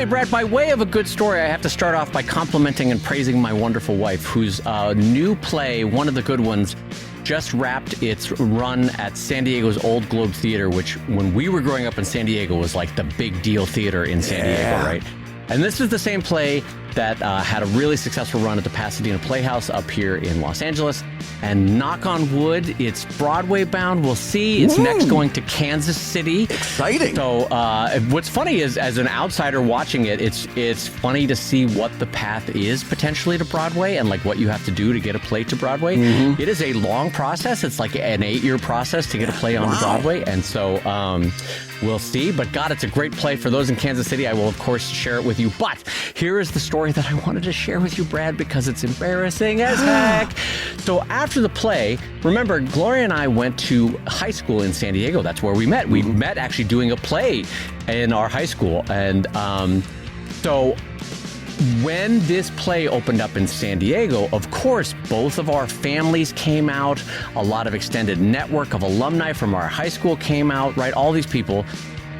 Okay, Brad, by way of a good story, I have to start off by complimenting and praising my wonderful wife, whose new play, one of the good ones, just wrapped its run at San Diego's Old Globe Theater, which when we were growing up in San Diego was like the big deal theater in San Diego, right? And this is the same play that had a really successful run at the Pasadena Playhouse up here in Los Angeles. And knock on wood, it's Broadway bound. We'll see. It's next going to Kansas City. Exciting. So what's funny is, as an outsider watching it, it's funny to see what the path is potentially to Broadway and like what you have to do to get a play to Broadway. It is a long process. It's like an 8-year process to get a play on Broadway. And so we'll see. But God, it's a great play. For those in Kansas City, I will, of course, share it with you. But here is the story that I wanted to share with you, Brad, because it's embarrassing as heck. So after the play, remember, Gloria and I went to high school in San Diego. That's where we met. We met actually doing a play in our high school. And so when this play opened up in San Diego, of course, both of our families came out. A lot of extended network of alumni from our high school came out, right? All these people.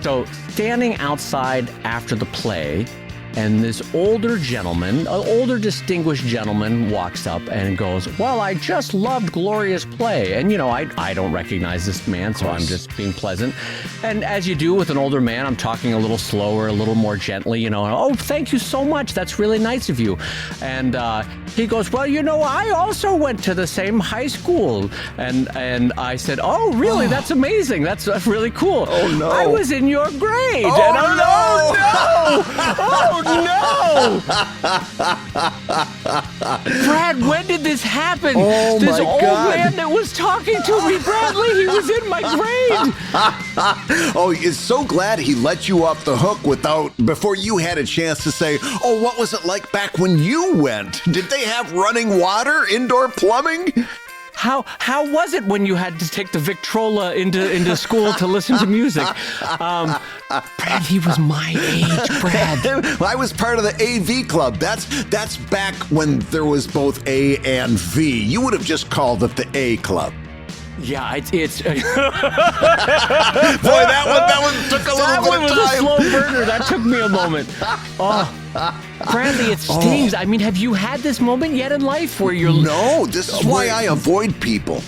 So standing outside after the play, and this older gentleman, an older distinguished gentleman, walks up and goes, well, I just loved Gloria's play. And, you know, I don't recognize this man, so I'm just being pleasant. And as you do with an older man, I'm talking a little slower, a little more gently, you know, oh, thank you so much. That's really nice of you. And he goes, well, you know, I also went to the same high school. And I said, oh, really? That's amazing. That's really cool. Oh, no. I was in your grade. Oh, and I'm, no. Oh, no! Brad, when did this happen? Oh, this my old God. man that was talking to me, Bradley, he was in my grade. Oh, he's so glad he let you off the hook before you had a chance to say, oh, what was it like back when you went? Did they have running water, indoor plumbing? How was it when you had to take the Victrola into school to listen to music? Brad, he was my age, Brad. I was part of the AV club. That's back when there was both A and V. You would have just called it the A club. Yeah, it's Boy, that one took a little bit of time. That one was a slow burner. That took me a moment. Oh, Bradley, it stings. I mean, have you had this moment yet in life where you're... No, this is why I avoid people.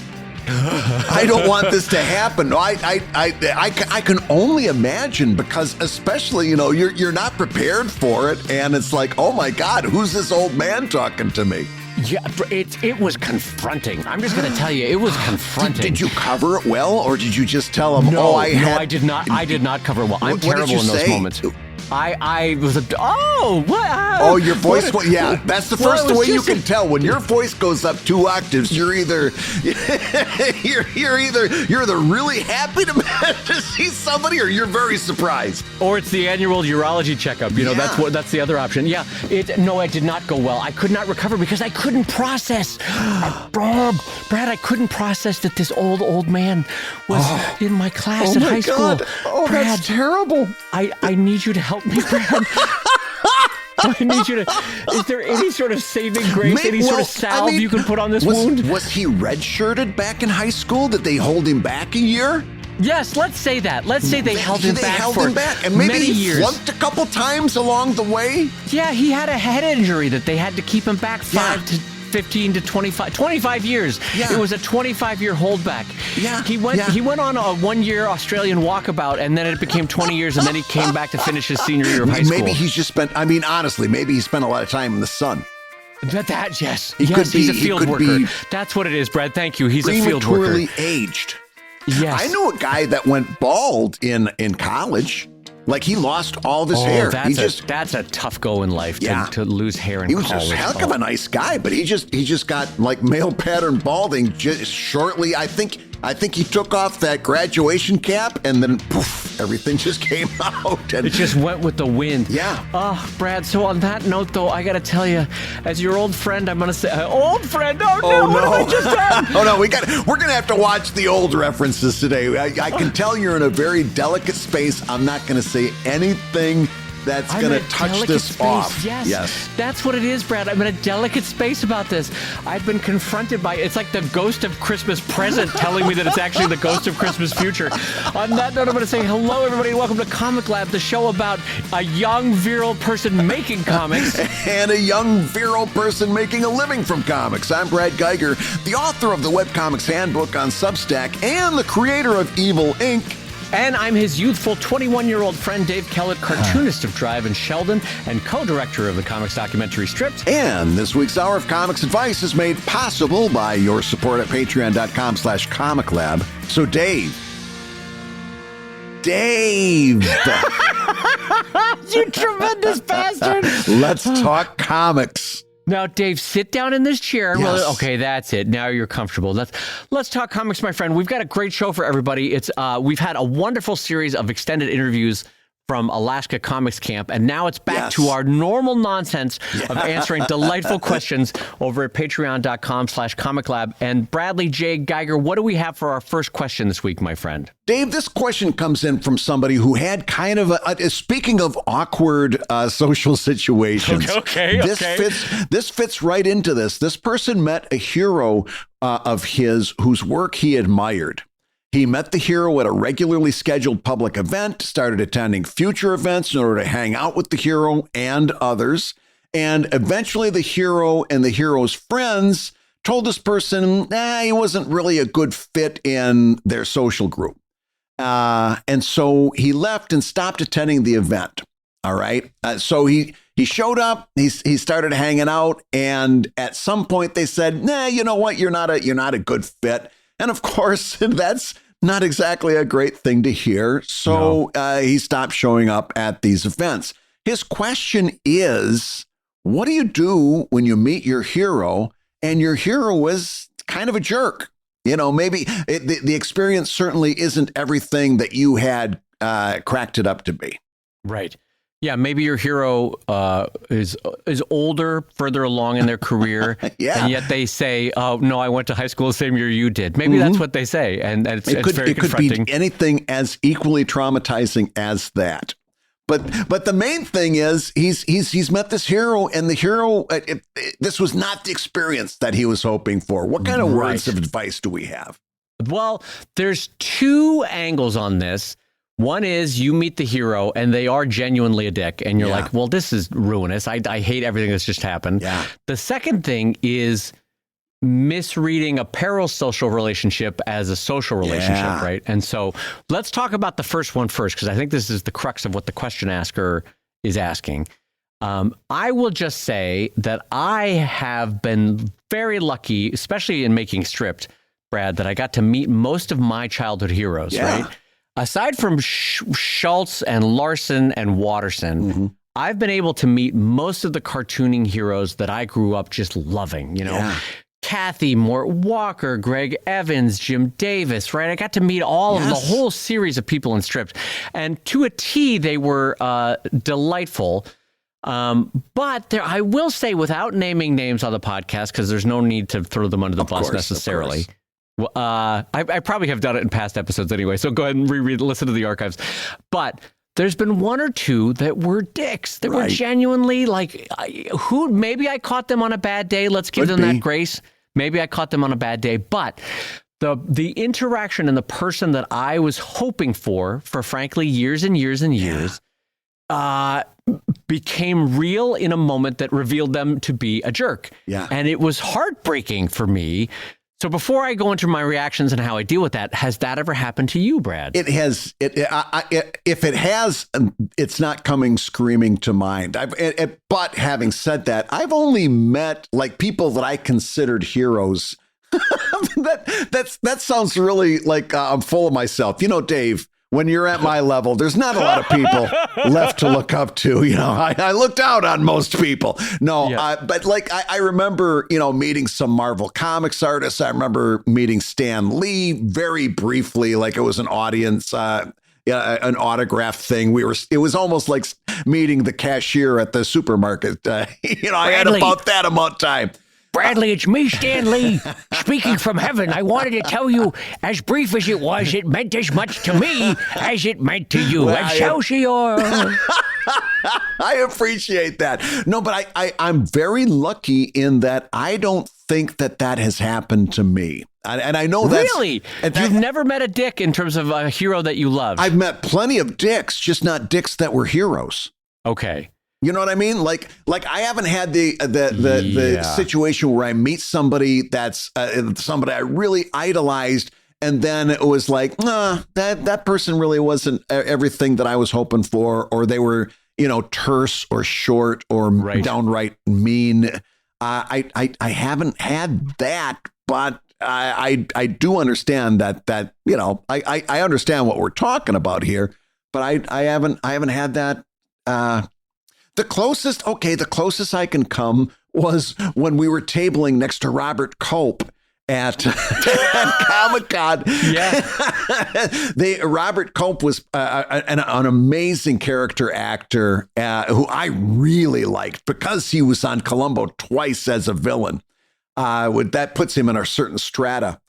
I don't want this to happen. I can only imagine, because especially, you know, you're not prepared for it, and it's like, oh my God, who's this old man talking to me? Yeah, it was confronting. I'm just going to tell you, it was confronting. Did you cover it well, or did you just tell him, I did not. I did not cover it well. I'm terrible in those moments. I was oh, your voice. Yeah, that's the first way you can tell. When your voice goes up 2 octaves, you're either really happy to see somebody, or you're very surprised. Or it's the annual urology checkup. You know, that's the other option. Yeah. No, it did not go well. I could not recover because I couldn't process. Brad, I couldn't process that this old man was in my class at high school. Oh, Brad, that's terrible. I need you to help me, Brad. I need you to... Is there any sort of saving grace, any sort of salve you can put on this wound? Was he redshirted back in high school? Did they hold him back a year? Yes, let's say that. Let's say they held him back for and maybe many he years. Flunked a couple times along the way. Yeah, he had a head injury that they had to keep him back 5 to 15 to 25 years. Yeah. It was a 25-year holdback. Yeah. He went on a 1-year Australian walkabout, and then it became 20 years, and then he came back to finish his senior year of high school. Maybe he's just spent, honestly, maybe he spent a lot of time in the sun. Yes, he's a field worker. That's what it is, Brad. Thank you. He's a field worker. Prematurely aged. Yes. I knew a guy that went bald in college. Like, he lost all of his hair. That's a tough go in life to lose hair in college. He was a heck of a nice guy, but he just got like male pattern balding just shortly. I think he took off that graduation cap, and then poof, everything just came out. And it just went with the wind. Yeah. Oh, Brad, so on that note, though, I got to tell you, as your old friend, I'm going to say, old friend, oh no, what have I just done? Oh no, we're going to have to watch the old references today. I can tell you're in a very delicate space. I'm not going to say anything that's I'm going in to a touch delicate this space. off. Yes. That's what it is, Brad. I'm in a delicate space about this. I've been confronted by, it's like the ghost of Christmas present telling me that it's actually the ghost of Christmas future. On that note, I'm going to say hello, everybody, and welcome to Comic Lab, the show about a young, virile person making comics. And a young, virile person making a living from comics. I'm Brad Geiger, the author of the Webcomics Handbook on Substack and the creator of Evil Inc. And I'm his youthful 21-year-old friend, Dave Kellett, cartoonist of Drive and Sheldon and co-director of the comics documentary Stripped. And this week's Hour of Comics Advice is made possible by your support at patreon.com/comiclab. So Dave. You tremendous bastard. Let's talk comics. Now, Dave, sit down in this chair. Yes. Well, okay, that's it. Now you're comfortable. Let's talk comics, my friend. We've got a great show for everybody. We've had a wonderful series of extended interviews from Alaska Comics Camp, and now it's back to our normal nonsense of answering delightful questions over at patreon.com/comiclab. And Bradley J. Geiger, what do we have for our first question this week, my friend? Dave, this question comes in from somebody who had kind of speaking of awkward social situations. This fits right into this. This person met a hero of his whose work he admired. He met the hero at a regularly scheduled public event, started attending future events in order to hang out with the hero and others. And eventually the hero and the hero's friends told this person, he wasn't really a good fit in their social group. And so he left and stopped attending the event. All right. So he showed up, he started hanging out. And at some point they said, you know what? You're not a good fit. And of course, that's not exactly a great thing to hear. So he stopped showing up at these events. His question is, what do you do when you meet your hero and your hero is kind of a jerk? You know, maybe the experience certainly isn't everything that you had cracked it up to be. Right. Yeah, maybe your hero is older, further along in their career, and yet they say, "Oh no, I went to high school the same year you did." Maybe that's what they say, and it's very confronting. Could be anything as equally traumatizing as that. But the main thing is he's met this hero, and the hero this was not the experience that he was hoping for. What kind of words of advice do we have? Well, there's two angles on this. One is you meet the hero and they are genuinely a dick and you're like, well, this is ruinous. I hate everything that's just happened. Yeah. The second thing is misreading a parasocial relationship as a social relationship, right? And so let's talk about the first one first, because I think this is the crux of what the question asker is asking. I will just say that I have been very lucky, especially in making Stripped, Brad, that I got to meet most of my childhood heroes, right? Aside from Schultz and Larson and Watterson, I've been able to meet most of the cartooning heroes that I grew up just loving, you know, Kathy, Mort Walker, Greg Evans, Jim Davis, right? I got to meet all of the whole series of people in Stripped, and to a T, they were delightful. But I will say, without naming names on the podcast, because there's no need to throw them under the bus necessarily. Well, I probably have done it in past episodes anyway, so go ahead and listen to the archives. But there's been one or two that were dicks, that were genuinely like, maybe I caught them on a bad day. Let's give them that grace. Maybe I caught them on a bad day. But the interaction and the person that I was hoping for frankly, years and years and years, became real in a moment that revealed them to be a jerk. Yeah. And it was heartbreaking for me. So before I go into my reactions and how I deal with that, has that ever happened to you, Brad? It has. If it has, it's not coming screaming to mind. But having said that, I've only met like people that I considered heroes. that sounds really like I'm full of myself. You know, Dave, when you're at my level, there's not a lot of people left to look up to. You know, I looked out on most people. No, but like I remember, you know, meeting some Marvel Comics artists. I remember meeting Stan Lee very briefly, like it was an audience, an autograph thing. It was almost like meeting the cashier at the supermarket. You know, I had about that amount of time. Bradley, it's me, Stan Lee, speaking from heaven. I wanted to tell you, as brief as it was, it meant as much to me as it meant to you. Excelsior! I appreciate that. No, but I'm very lucky in that I don't think that has happened to me. And I know that's... Really? You've never met a dick in terms of a hero that you love? I've met plenty of dicks, just not dicks that were heroes. Okay. You know what I mean? Like I haven't had the situation where I meet somebody that's somebody I really idolized, and then it was like, nah, that person really wasn't everything that I was hoping for, or they were, terse or short or downright mean. I haven't had that, but I do understand that I understand what we're talking about here, but I haven't had that. The closest I can come was when we were tabling next to Robert Culp at Comic-Con. Yeah. Robert Culp was an amazing character actor who I really liked because he was on Columbo twice as a villain. That puts him in a certain strata.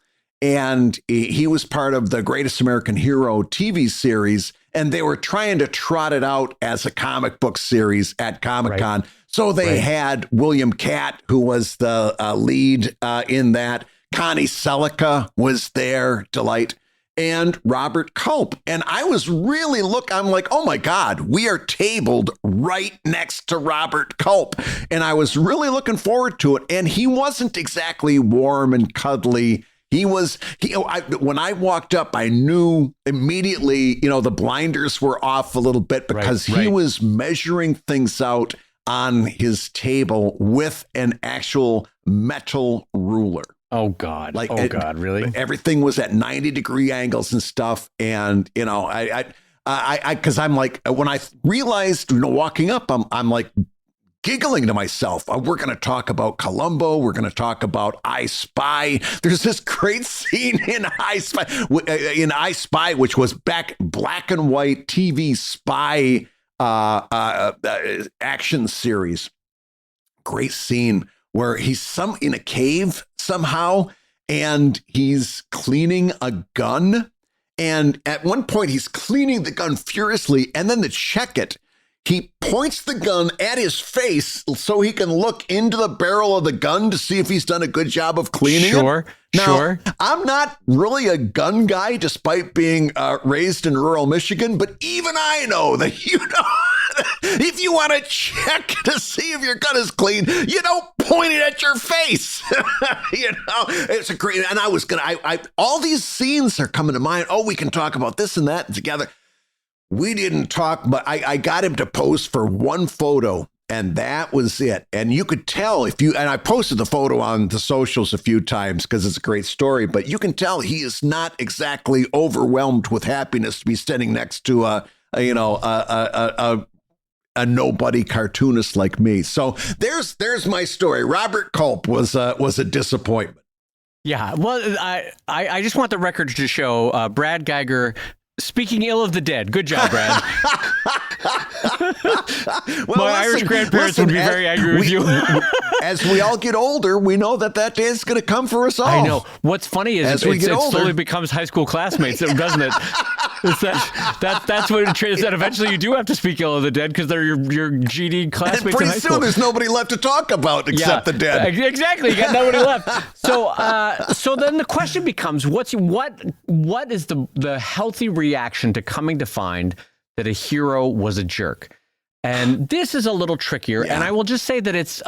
And he was part of the Greatest American Hero TV series, and they were trying to trot it out as a comic book series at Comic-Con. Right. So they had William Catt, who was the lead in that. Connie Selica was there, delight, and Robert Culp. And I was really I'm like, oh my God, we are tabled right next to Robert Culp. And I was really looking forward to it. And he wasn't exactly warm and cuddly. When I walked up, I knew immediately, the blinders were off a little bit because he was measuring things out on his table with an actual metal ruler. Oh God. God, really? Everything was at 90-degree angles and stuff. And, because I'm like, when I realized, walking up, I'm like, giggling to myself. We're going to talk about Columbo. We're going to talk about I Spy. There's this great scene in I Spy, which was black and white TV spy action series. Great scene where he's in a cave somehow, and he's cleaning a gun. And at one point, he's cleaning the gun furiously, and then to check it, he points the gun at his face so he can look into the barrel of the gun to see if he's done a good job of cleaning it. Now, I'm not really a gun guy, despite being raised in rural Michigan, but even I know that, if you want to check to see if your gun is clean, you don't point it at your face. It's a great, and all these scenes are coming to mind. Oh, we can talk about this and that together. We didn't talk, but I got him to pose for one photo, and that was it. And you could tell and I posted the photo on the socials a few times because it's a great story, but you can tell he is not exactly overwhelmed with happiness to be standing next to a nobody cartoonist like me. So there's my story. Robert Culp was a disappointment. Yeah. Well, I just want the record to show Brad Geiger speaking ill of the dead. Good job, Brad. My Irish grandparents would be very angry with you. As we all get older, we know that day is going to come for us all. I know. What's funny is it slowly becomes high school classmates, doesn't it? That's what it is. That eventually you do have to speak ill of the dead because they're your GD classmates. And pretty soon there's nobody left to talk about except the dead. Exactly. You got nobody left. So then the question becomes, what is the healthy reaction to coming to find that a hero was a jerk? And this is a little trickier. And I will just say that it's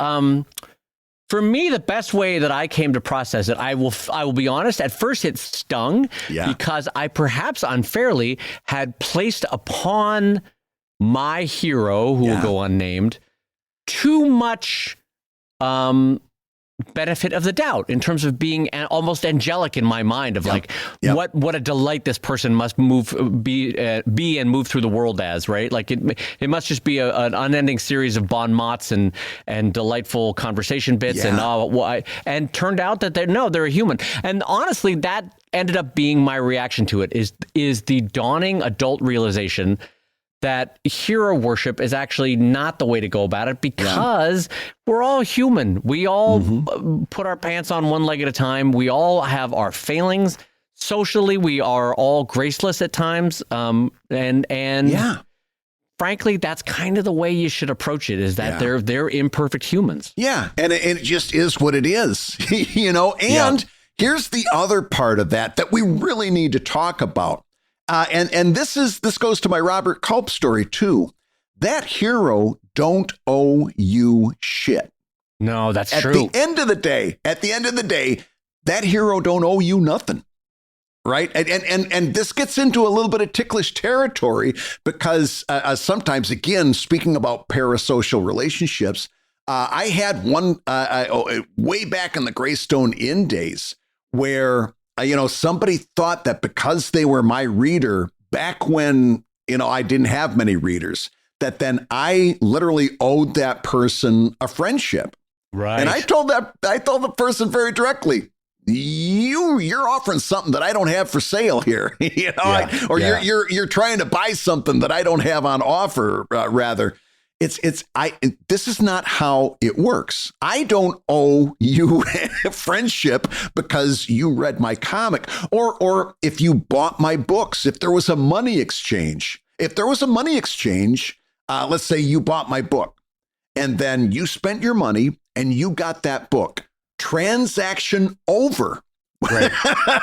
for me, the best way that I came to process it, I will be honest, at first it stung because I perhaps unfairly had placed upon my hero, who will go unnamed, too much benefit of the doubt in terms of being almost angelic in my mind of what a delight this person must be and move through the world as, right? Like it must just be an unending series of bon mots and delightful conversation bits and turned out that they're a human. And honestly, that ended up being my reaction to it is the dawning adult realization that hero worship is actually not the way to go about it because we're all human. We all put our pants on one leg at a time. We all have our failings. Socially, we are all graceless at times. And frankly, that's kind of the way you should approach it, is that they're imperfect humans. Yeah. And it just is what it is, and here's the other part of that we really need to talk about. And this goes to my Robert Culp story too. That hero don't owe you shit. No, that's true. At the end of the day, that hero don't owe you nothing. Right. And this gets into a little bit of ticklish territory because sometimes, again, speaking about parasocial relationships, I had one way back in the Greystone Inn days where, somebody thought that because they were my reader back when, I didn't have many readers, that then I literally owed that person a friendship. Right. And I told the person very directly, you're offering something that I don't have for sale here, you're trying to buy something that I don't have on offer. Rather, this is not how it works. I don't owe you a friendship because you read my comic or if you bought my books. If there was a money exchange, let's say you bought my book and then you spent your money and you got that book. Transaction over. Right.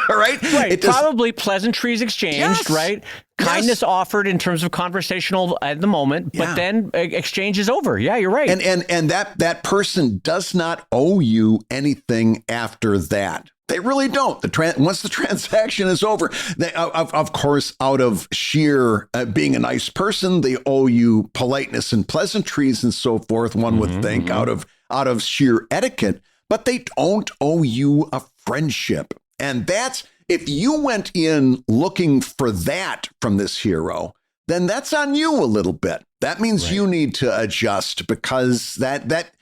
Right. Probably pleasantries exchanged, yes. Right? Kindness offered in terms of conversational at the moment, but then exchange is over. Yeah, you're right. And that person does not owe you anything after that. They really don't. Once the transaction is over, they, of course, out of sheer being a nice person, they owe you politeness and pleasantries and so forth. One would think out of sheer etiquette. But they don't owe you a friendship. And that's, if you went in looking for that from this hero, then that's on you a little bit. That means you need to adjust because that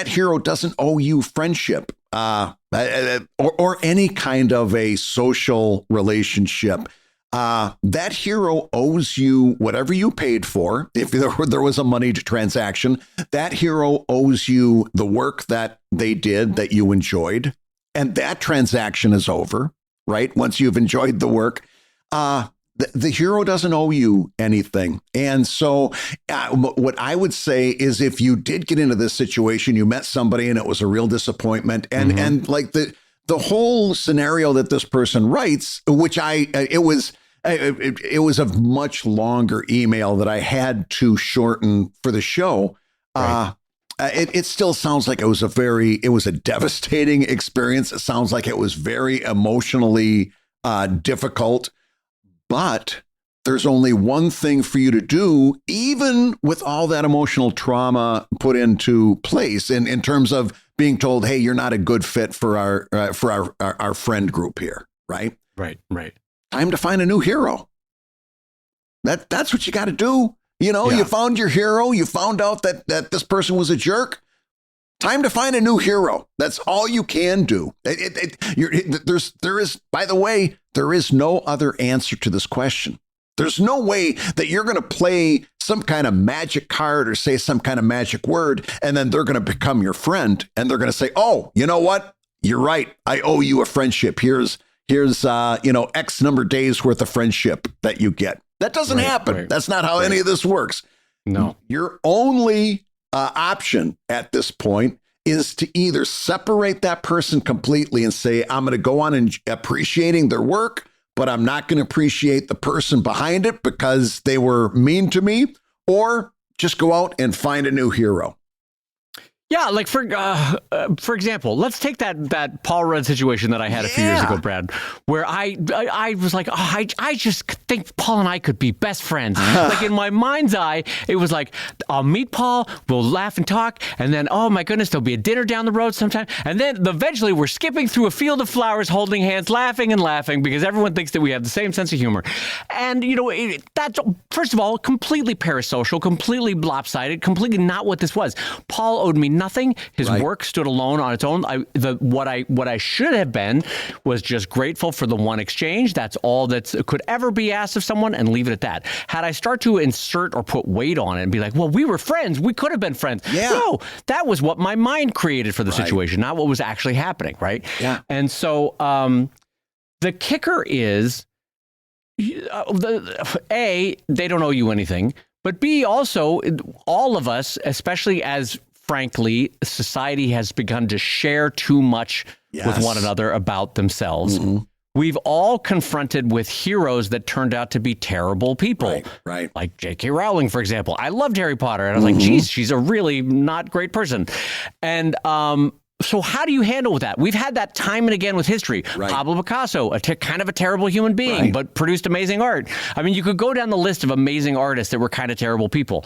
hero doesn't owe you friendship or any kind of a social relationship. That hero owes you whatever you paid for. If there was a money transaction, that hero owes you the work that they did that you enjoyed. And that transaction is over, right? Once you've enjoyed the work, the hero doesn't owe you anything. And so what I would say is if you did get into this situation, you met somebody and it was a real disappointment and like the whole scenario that this person writes, which it was a much longer email that I had to shorten for the show. Right. It still sounds like it was a devastating experience. It sounds like it was very emotionally difficult, but there's only one thing for you to do, even with all that emotional trauma put into place in terms of being told, hey, you're not a good fit for our friend group here. Right. Time to find a new hero. That's what you got to do. You found your hero. You found out that this person was a jerk. Time to find a new hero. That's all you can do. By the way, there is no other answer to this question. There's no way that you're going to play some kind of magic card or say some kind of magic word, and then they're going to become your friend, and they're going to say, "Oh, you know what? You're right. I owe you a friendship. Here's X number of days worth of friendship that you get." That doesn't happen. Right. That's not how any of this works. No. Your only option at this point is to either separate that person completely and say, I'm going to go on and appreciating their work, but I'm not going to appreciate the person behind it because they were mean to me, or just go out and find a new hero. Yeah, like for example, let's take that Paul Rudd situation that I had a few years ago, Brad, where I was like, I just think Paul and I could be best friends. Like in my mind's eye, it was like, I'll meet Paul, we'll laugh and talk, and then, oh my goodness, there'll be a dinner down the road sometime, and then eventually we're skipping through a field of flowers, holding hands, laughing and laughing because everyone thinks that we have the same sense of humor. And that's, first of all, completely parasocial, completely lopsided, completely not what this was. Paul owed me nothing. His work stood alone on its own. What I should have been was just grateful for the one exchange. That's all that could ever be asked of someone, and leave it at that. Had I start to insert or put weight on it and be like, well, we were friends. We could have been friends. Yeah. No, that was what my mind created for the situation, not what was actually happening. Right. Yeah. And so the kicker is, they don't owe you anything. But B, also, all of us, especially as, frankly, society has begun to share too much with one another about themselves. We've all confronted with heroes that turned out to be terrible people. Right. Like J.K. Rowling, for example. I loved Harry Potter. And I was like, geez, she's a really not great person. And so how do you handle with that? We've had that time and again with history. Pablo Picasso, kind of a terrible human being, but produced amazing art. I mean, you could go down the list of amazing artists that were kind of terrible people.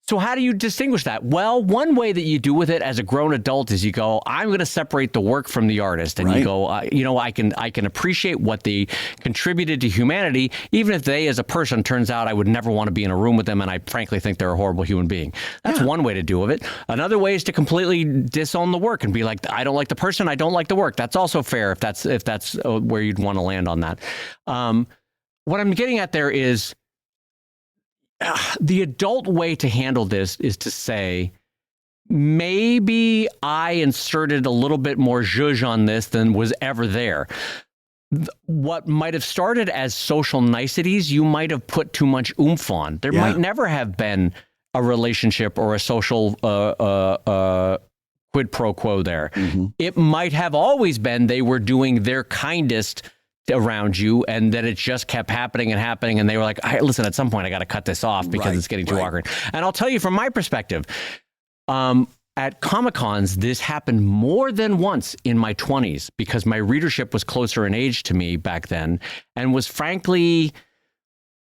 So how do you distinguish that? Well, one way that you do with it as a grown adult is you go, I'm going to separate the work from the artist. And you go, I can appreciate what they contributed to humanity, even if they as a person turns out I would never want to be in a room with them and I frankly think they're a horrible human being. That's one way to do it. Another way is to completely disown the work and be like, I don't like the person, I don't like the work. That's also fair if that's where you'd want to land on that. What I'm getting at there is, the adult way to handle this is to say, maybe I inserted a little bit more zhuzh on this than was ever there. What might have started as social niceties, you might have put too much oomph on. There might never have been a relationship or a social quid pro quo there. It might have always been they were doing their kindest around you, and that it just kept happening, and they were like, listen, at some point I got to cut this off because it's getting too awkward. And I'll tell you from my perspective, at Comic-Cons, this happened more than once in my 20s because my readership was closer in age to me back then and was frankly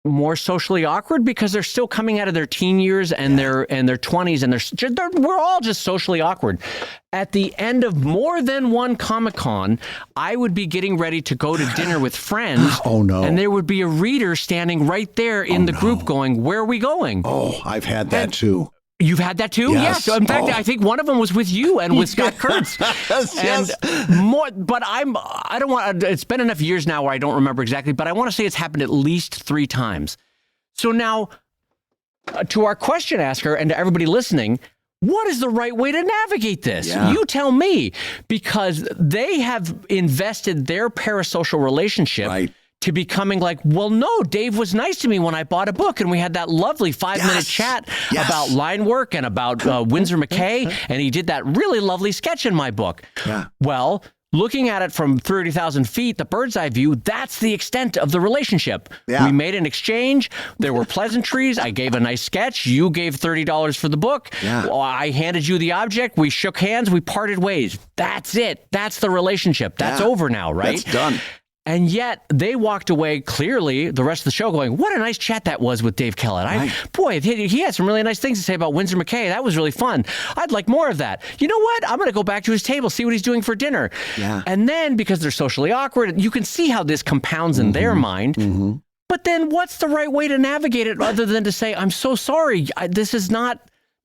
more socially awkward because they're still coming out of their teen years and their 20s, and we're all just socially awkward. At the end of more than one Comic-Con, I would be getting ready to go to dinner with friends. And there would be a reader standing right there in the group going, where are we going? I've had that too. You've had that too? Yes. Yeah. So in fact, I think one of them was with you and with Scott Kurtz. More, but I don't want, it's been enough years now where I don't remember exactly, but I want to say it's happened at least 3 times. So now, to our question asker and to everybody listening, what is the right way to navigate this? You tell me, because they have invested their parasocial relationship to becoming like, well, no, Dave was nice to me when I bought a book, and we had that lovely 5-minute chat about line work and about Winsor McKay, and he did that really lovely sketch in my book. Well, looking at it from 30,000 feet, the bird's eye view, that's the extent of the relationship. We made an exchange. There were pleasantries. I gave a nice sketch. You gave $30 for the book. I handed you the object. We shook hands. We parted ways. That's it. That's the relationship. That's over now, right? That's done. And yet they walked away clearly the rest of the show going, what a nice chat that was with Dave Kellett. Boy, he had some really nice things to say about Winsor McKay. That was really fun. I'd like more of that. You know what? I'm going to go back to his table, see what he's doing for dinner. And then because they're socially awkward, you can see how this compounds in their mind. But then what's the right way to navigate it other than to say, I'm so sorry.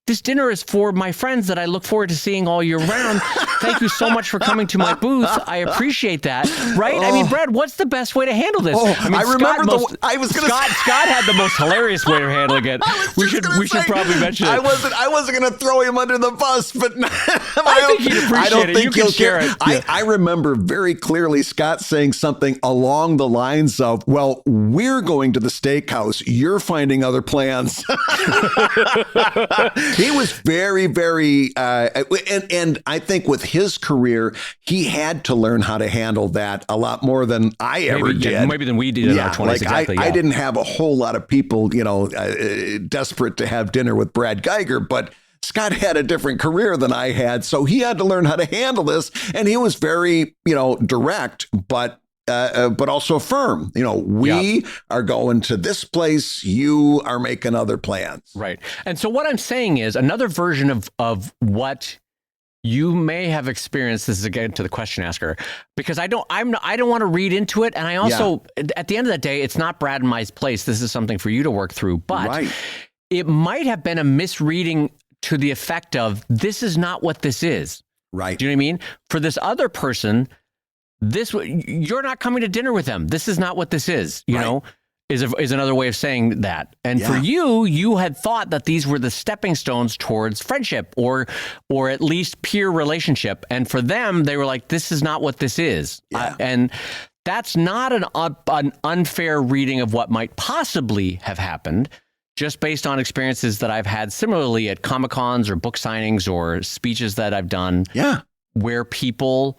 This dinner is for my friends that I look forward to seeing all year round. Thank you so much for coming to my booth. I appreciate that. Right? I mean, Brad, what's the best way to handle this? I mean, Scott had the most hilarious way of handling it. We should probably mention it. I wasn't going to throw him under the bus, but I think he'd appreciate it. You can share it. I remember very clearly Scott saying something along the lines of, well, we're going to the steakhouse. You're finding other plans. He was very, very, and I think with his career, he had to learn how to handle that a lot more than I ever did. Maybe than we did in our 20s. Exactly. I didn't have a whole lot of people, desperate to have dinner with Brad Geiger, but Scott had a different career than I had, so he had to learn how to handle this, and he was very, direct, but also firm. We are going to this place. You are making other plans. Right. And so what I'm saying is another version of what you may have experienced. This is again to the question asker, because I don't want to read into it. And I also, at the end of the day, it's not Brad and my place. This is something for you to work through, but it might have been a misreading to the effect of, this is not what this is. Right. Do you know what I mean? For this other person, you're not coming to dinner with them. This is not what this is, you know, is another way of saying that. And for you had thought that these were the stepping stones towards friendship or at least peer relationship. And for them, they were like, this is not what this is. And that's not an unfair reading of what might possibly have happened. just based on experiences that I've had similarly at Comic-Cons or book signings or speeches that I've done. Yeah. Where people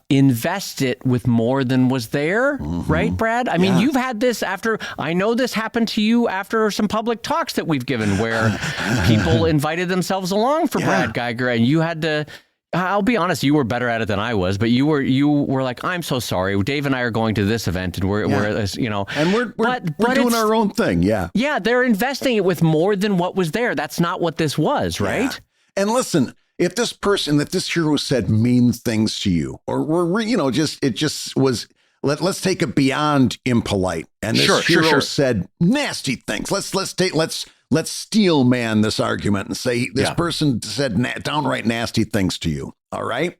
invest it with more than was there, right, Brad? I mean, you've had this I know this happened to you after some public talks that we've given where people invited themselves along for Brad Geiger, and you had to, I'll be honest, you were better at it than I was, but you were like, I'm so sorry. Dave and I are going to this event, and we're you know. And we're doing our own thing, yeah. Yeah, they're investing it with more than what was there. That's not what this was, right? Yeah. And listen, if this hero said mean things to you, or it just was, let's take it beyond impolite. And this hero said nasty things. Let's steel man this argument and say this person said downright nasty things to you. All right.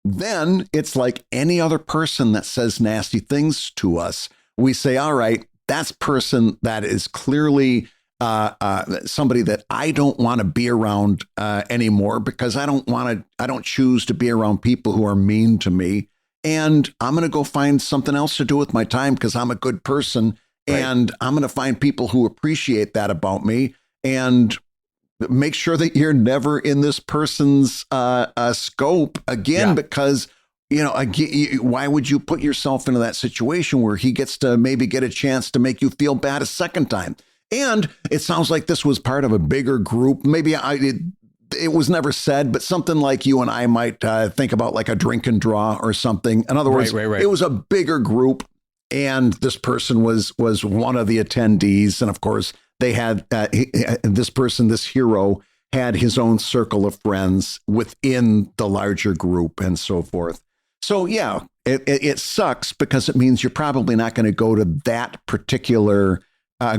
Then it's like any other person that says nasty things to us. We say, all right, that's person that is clearly somebody that I don't want to be around anymore, because I don't choose to be around people who are mean to me. And I'm going to go find something else to do with my time because I'm a good person. Right. And I'm going to find people who appreciate that about me, and make sure that you're never in this person's scope again, because, why would you put yourself into that situation where he gets to maybe get a chance to make you feel bad a second time? And it sounds like this was part of a bigger group. Maybe it was never said, but something like you and I might think about, like a drink and draw or something. In other words, it was a bigger group, and this person was one of the attendees. And of course, they had this hero had his own circle of friends within the larger group and so forth. So, yeah, it sucks, because it means you're probably not going to go to that particular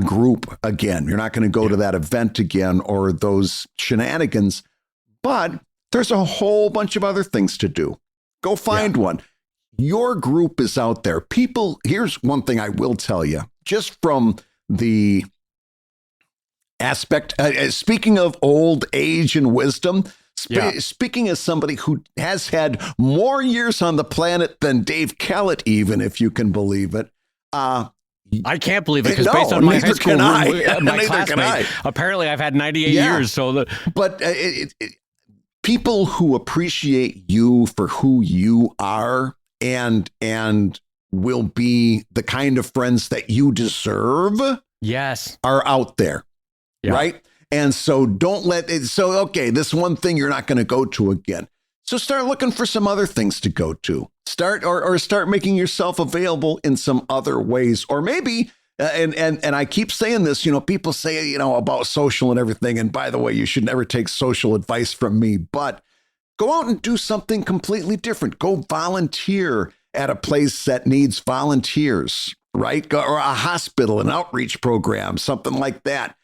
group again. You're not going to go to that event again or those shenanigans, but there's a whole bunch of other things to do. Go find one. Your group is out there. People, here's one thing I will tell you, just from the aspect, speaking of old age and wisdom, speaking as somebody who has had more years on the planet than Dave Kellett, even, if you can believe it, I can't believe it, because based on my high school my classmate, can I. Apparently I've had 98 years. But people who appreciate you for who you are and will be the kind of friends that you deserve, are out there, right? And so don't let it. So, okay, this one thing you're not going to go to again. So start looking for some other things to go to. Start making yourself available in some other ways. Or maybe, and I keep saying this, people say, about social and everything. And by the way, you should never take social advice from me, but go out and do something completely different. Go volunteer at a place that needs volunteers, right? Or a hospital, an outreach program, something like that.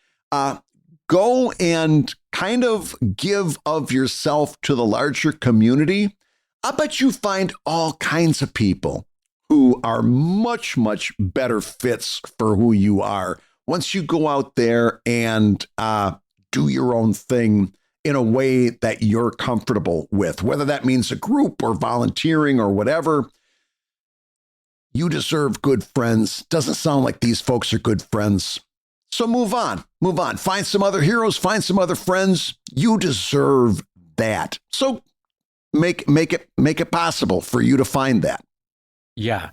Go and kind of give of yourself to the larger community. I bet you find all kinds of people who are much, much better fits for who you are once you go out there and do your own thing in a way that you're comfortable with, whether that means a group or volunteering or whatever. You deserve good friends. Doesn't sound like these folks are good friends. So move on. Find some other heroes, find some other friends. You deserve that. So make it possible for you to find that. Yeah.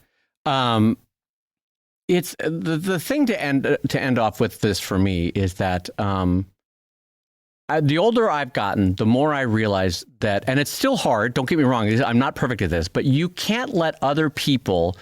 It's the thing to end off with this for me is that the older I've gotten, the more I realize that, and it's still hard, don't get me wrong, I'm not perfect at this, but you can't let other people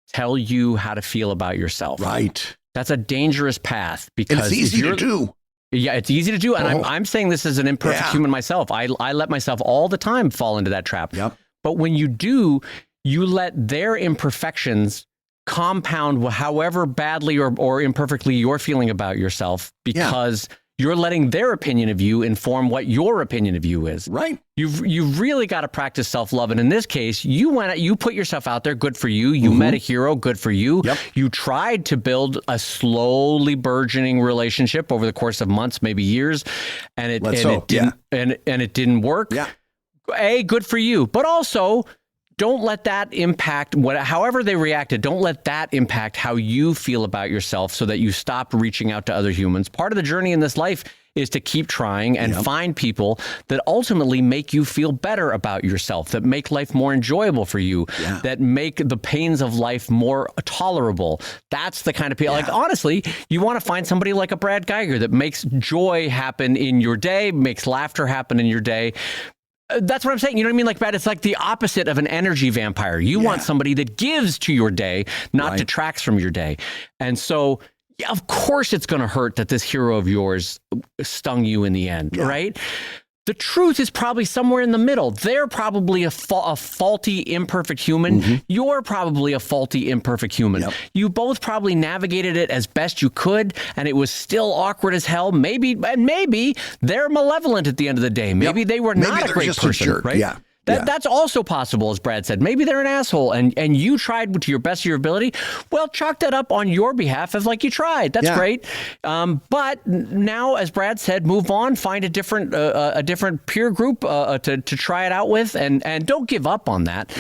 tell you how to feel about yourself. Right. That's a dangerous path, because and it's easy to do. Yeah, it's easy to do. And I'm saying this as an imperfect human myself. I let myself all the time fall into that trap. Yep. But when you do, you let their imperfections compound however badly or imperfectly you're feeling about yourself, because you're letting their opinion of you inform what your opinion of you is. Right. You've really got to practice self-love. And in this case, you put yourself out there. Good for you. You met a hero. Good for you. Yep. You tried to build a slowly burgeoning relationship over the course of months, maybe years. And it didn't work. Yeah. Good for you. But also, don't let that impact however they reacted. Don't let that impact how you feel about yourself so that you stop reaching out to other humans. Part of the journey in this life is to keep trying and find people that ultimately make you feel better about yourself, that make life more enjoyable for you, that make the pains of life more tolerable. That's the kind of people, like, honestly, you want to find somebody like a Brad Geiger that makes joy happen in your day, makes laughter happen in your day. That's what I'm saying. You know what I mean? Like, Brad, it's like the opposite of an energy vampire. You want somebody that gives to your day, not detracts from your day. And so, yeah, of course it's going to hurt that this hero of yours stung you in the end, right? The truth is probably somewhere in the middle. They're probably a faulty, imperfect human. You're probably a faulty, imperfect human. You both probably navigated it as best you could, and it was still awkward as hell. Maybe they're malevolent at the end of the day. Maybe they were not a great person, right? That's also possible, as Brad said. Maybe they're an asshole, and you tried to your best of your ability. Well, chalk that up on your behalf as like you tried. That's great. But now, as Brad said, move on. Find a different peer group to try it out with, and don't give up on that.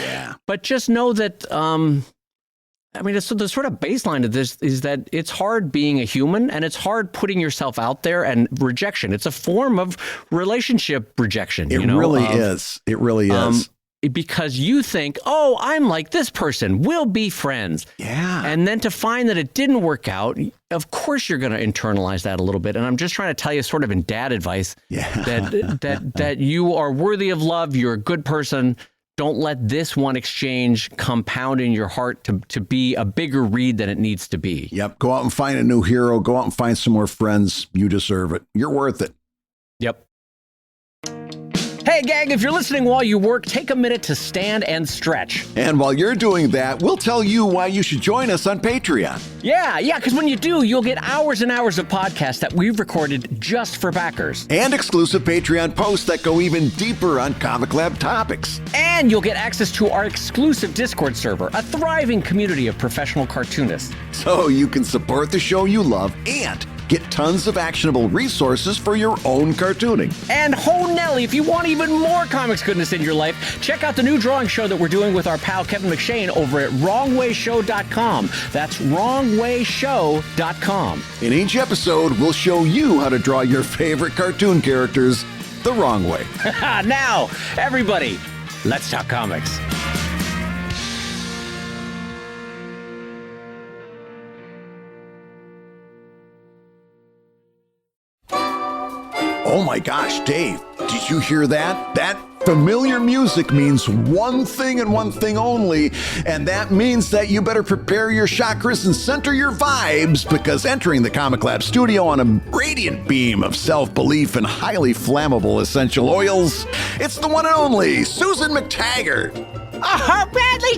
But just know that. I mean, the sort of baseline of this is that it's hard being a human, and it's hard putting yourself out there, and rejection. It's a form of relationship rejection. It really is. It really is. Because you think, oh, I'm like this person. We'll be friends. And then to find that it didn't work out, of course you're going to internalize that a little bit. And I'm just trying to tell you, sort of in dad advice, that you are worthy of love. You're a good person. Don't let this one exchange compound in your heart to be a bigger read than it needs to be. Go out and find a new hero. Go out and find some more friends. You deserve it. You're worth it. Hey, gang, if you're listening while you work, take a minute to stand and stretch. And while you're doing that, we'll tell you why you should join us on Patreon. Yeah, because when you do, you'll get hours and hours of podcasts that we've recorded just for backers. And exclusive Patreon posts that go even deeper on Comic Lab topics. And you'll get access to our exclusive Discord server, a thriving community of professional cartoonists. So you can support the show you love and get tons of actionable resources for your own cartooning. And ho Nelly, if you want even more comics goodness in your life, check out the new drawing show that we're doing with our pal Kevin McShane over at wrongwayshow.com. That's wrongwayshow.com. In each episode, we'll show you how to draw your favorite cartoon characters the wrong way. Now, everybody, let's talk comics. Oh my gosh, Dave, did you hear that? That familiar music means one thing and one thing only, and that means that you better prepare your chakras and center your vibes, because entering the Comic Lab studio on a radiant beam of self-belief and highly flammable essential oils, it's the one and only Susan MacTaggart. Oh, Bradley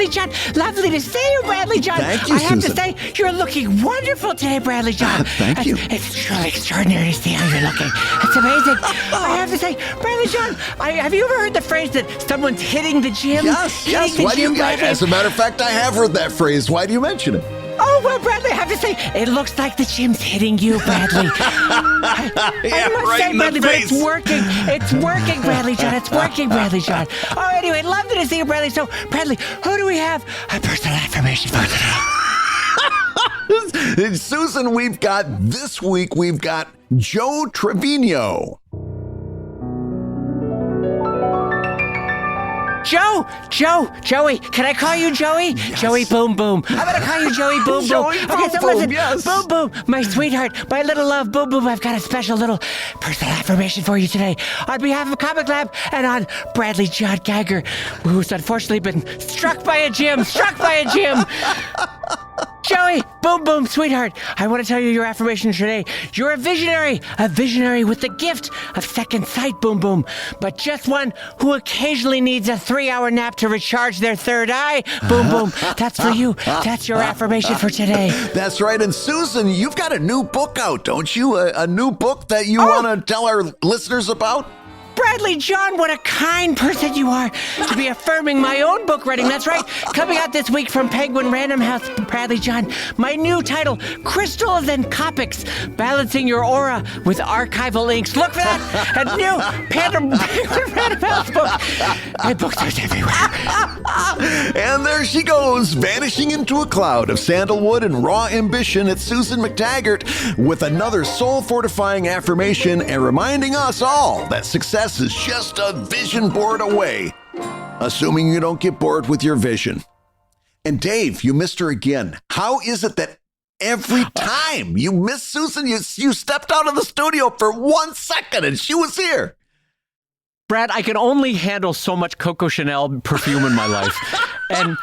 John, lovely to see you, Bradley John. Thank you, I have Susan. to say, you're looking wonderful today, Bradley John. Thank you. It's truly extraordinary to see how you're looking. It's amazing. I have to say, Bradley John, have you ever heard the phrase that someone's hitting the gym? Yes. Hitting the gym, Bradley? As a matter of fact, I have heard that phrase. Why do you mention it? Oh, well, Bradley, I have to say, it looks like the gym's hitting you, Bradley. I must say, Bradley, but it's working. It's working, Bradley John. It's working, Bradley John. Oh, anyway, lovely to see you, Bradley. So, Bradley, who do we have a personal affirmation for today? Susan, we've got Joe Trevino. Joey, can I call you Joey? Yes. Joey Boom Boom. I'm gonna call you Joey Boom Boom. Joey Boom So Boom, listen, yes. Boom Boom, my sweetheart, my little love, Boom Boom, I've got a special little personal affirmation for you today. On behalf of Comic Lab and on Bradley John Geiger, who's unfortunately been struck by a gym. Joey, Boom Boom, sweetheart, I want to tell you your affirmation today. You're a visionary with the gift of second sight, Boom Boom, but just one who occasionally needs a 3-hour nap to recharge their third eye, Boom Boom. That's for you. That's your affirmation for today. That's right. And Susan, you've got a new book out, don't you? A new book that you want to tell our listeners about? Bradley John, what a kind person you are to be affirming my own book writing. That's right. Coming out this week from Penguin Random House Bradley John, my new title, Crystals and Copics, Balancing Your Aura with Archival Inks. Look for that, a new Penguin Random House book. My books are everywhere. And there she goes, vanishing into a cloud of sandalwood and raw ambition. It's Susan MacTaggart with another soul-fortifying affirmation and reminding us all that success is just a vision board away, assuming you don't get bored with your vision. And Dave, you missed her again. How is it that every time you miss Susan, you stepped out of the studio for 1 second and she was here? Brad, I can only handle so much Coco Chanel perfume in my life. And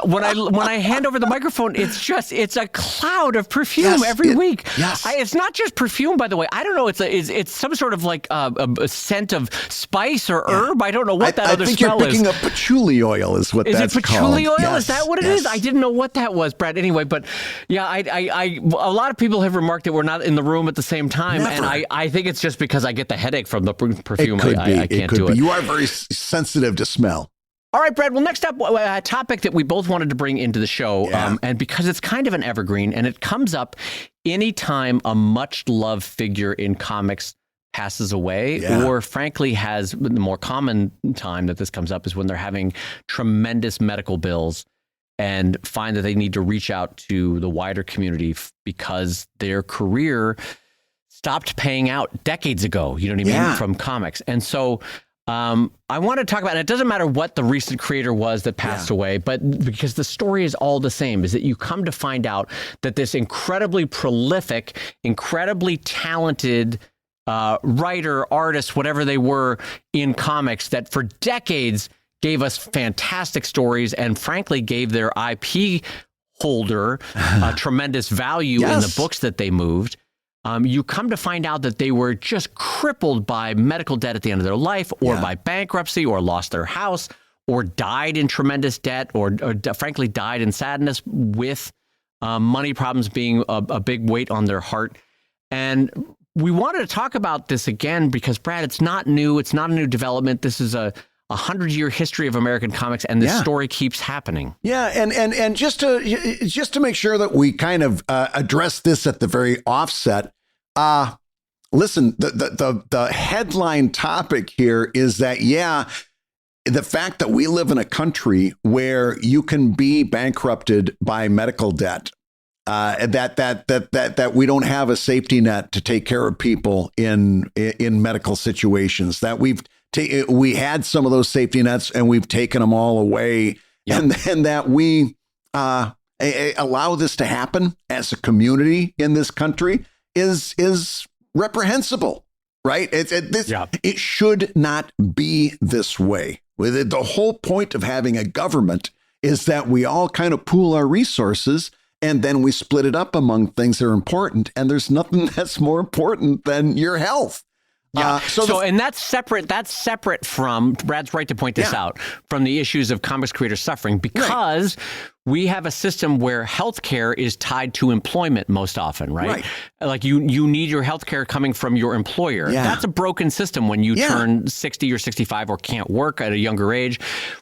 when I hand over the microphone, it's a cloud of perfume every week. Yes. It's not just perfume, by the way. I don't know. It's some sort of like a scent of spice or herb. I don't know what that other smell is. I think you're picking up patchouli oil is what that's called. Is it patchouli oil? Yes, is that what it is? I didn't know what that was, Brad. Anyway, but yeah, a lot of people have remarked that we're not in the room at the same time. Never. And I think it's just because I get the headache from the perfume. It could be. I can't do it. You are very sensitive to smell. All right, Brad. Well, next up, a topic that we both wanted to bring into the show, and because it's kind of an evergreen, and it comes up anytime a much-loved figure in comics passes away, or frankly has the more common time that this comes up is when they're having tremendous medical bills and find that they need to reach out to the wider community because their career stopped paying out decades ago, you know what I mean, from comics. And so I want to talk about, and it doesn't matter what the recent creator was that passed away, but because the story is all the same, is that you come to find out that this incredibly prolific, incredibly talented writer, artist, whatever they were in comics, that for decades gave us fantastic stories and frankly gave their IP holder a tremendous value in the books that they moved. You come to find out that they were just crippled by medical debt at the end of their life, or by bankruptcy, or lost their house, or died in tremendous debt, or frankly died in sadness with money problems being a big weight on their heart. And we wanted to talk about this again because, Brad, it's not new. It's not a new development. This is a 100-year history of American comics, and this story keeps happening. Yeah, and just to make sure that we kind of address this at the very offset, listen, the headline topic here is that the fact that we live in a country where you can be bankrupted by medical debt, that we don't have a safety net to take care of people in medical situations, that we had some of those safety nets and we've taken them all away, and that we allow this to happen as a community in this country is reprehensible, right? It should not be this way. The whole point of having a government is that we all kind of pool our resources and then we split it up among things that are important. And there's nothing that's more important than your health. Yeah. And that's separate. That's separate from, Brad's right to point this out, from the issues of comics creators suffering, because we have a system where healthcare is tied to employment most often, right? Like you need your healthcare coming from your employer. That's a broken system when you turn 60 or 65 or can't work at a younger age.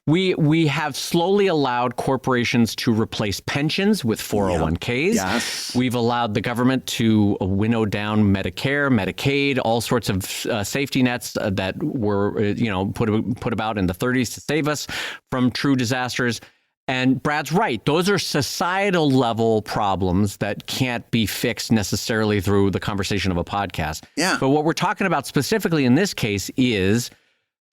We have slowly allowed corporations to replace pensions with 401ks. We've allowed the government to winnow down Medicare, Medicaid, all sorts of safety nets that were put about in the 30s to save us from true disasters. And Brad's right. Those are societal level problems that can't be fixed necessarily through the conversation of a podcast. But what we're talking about specifically in this case is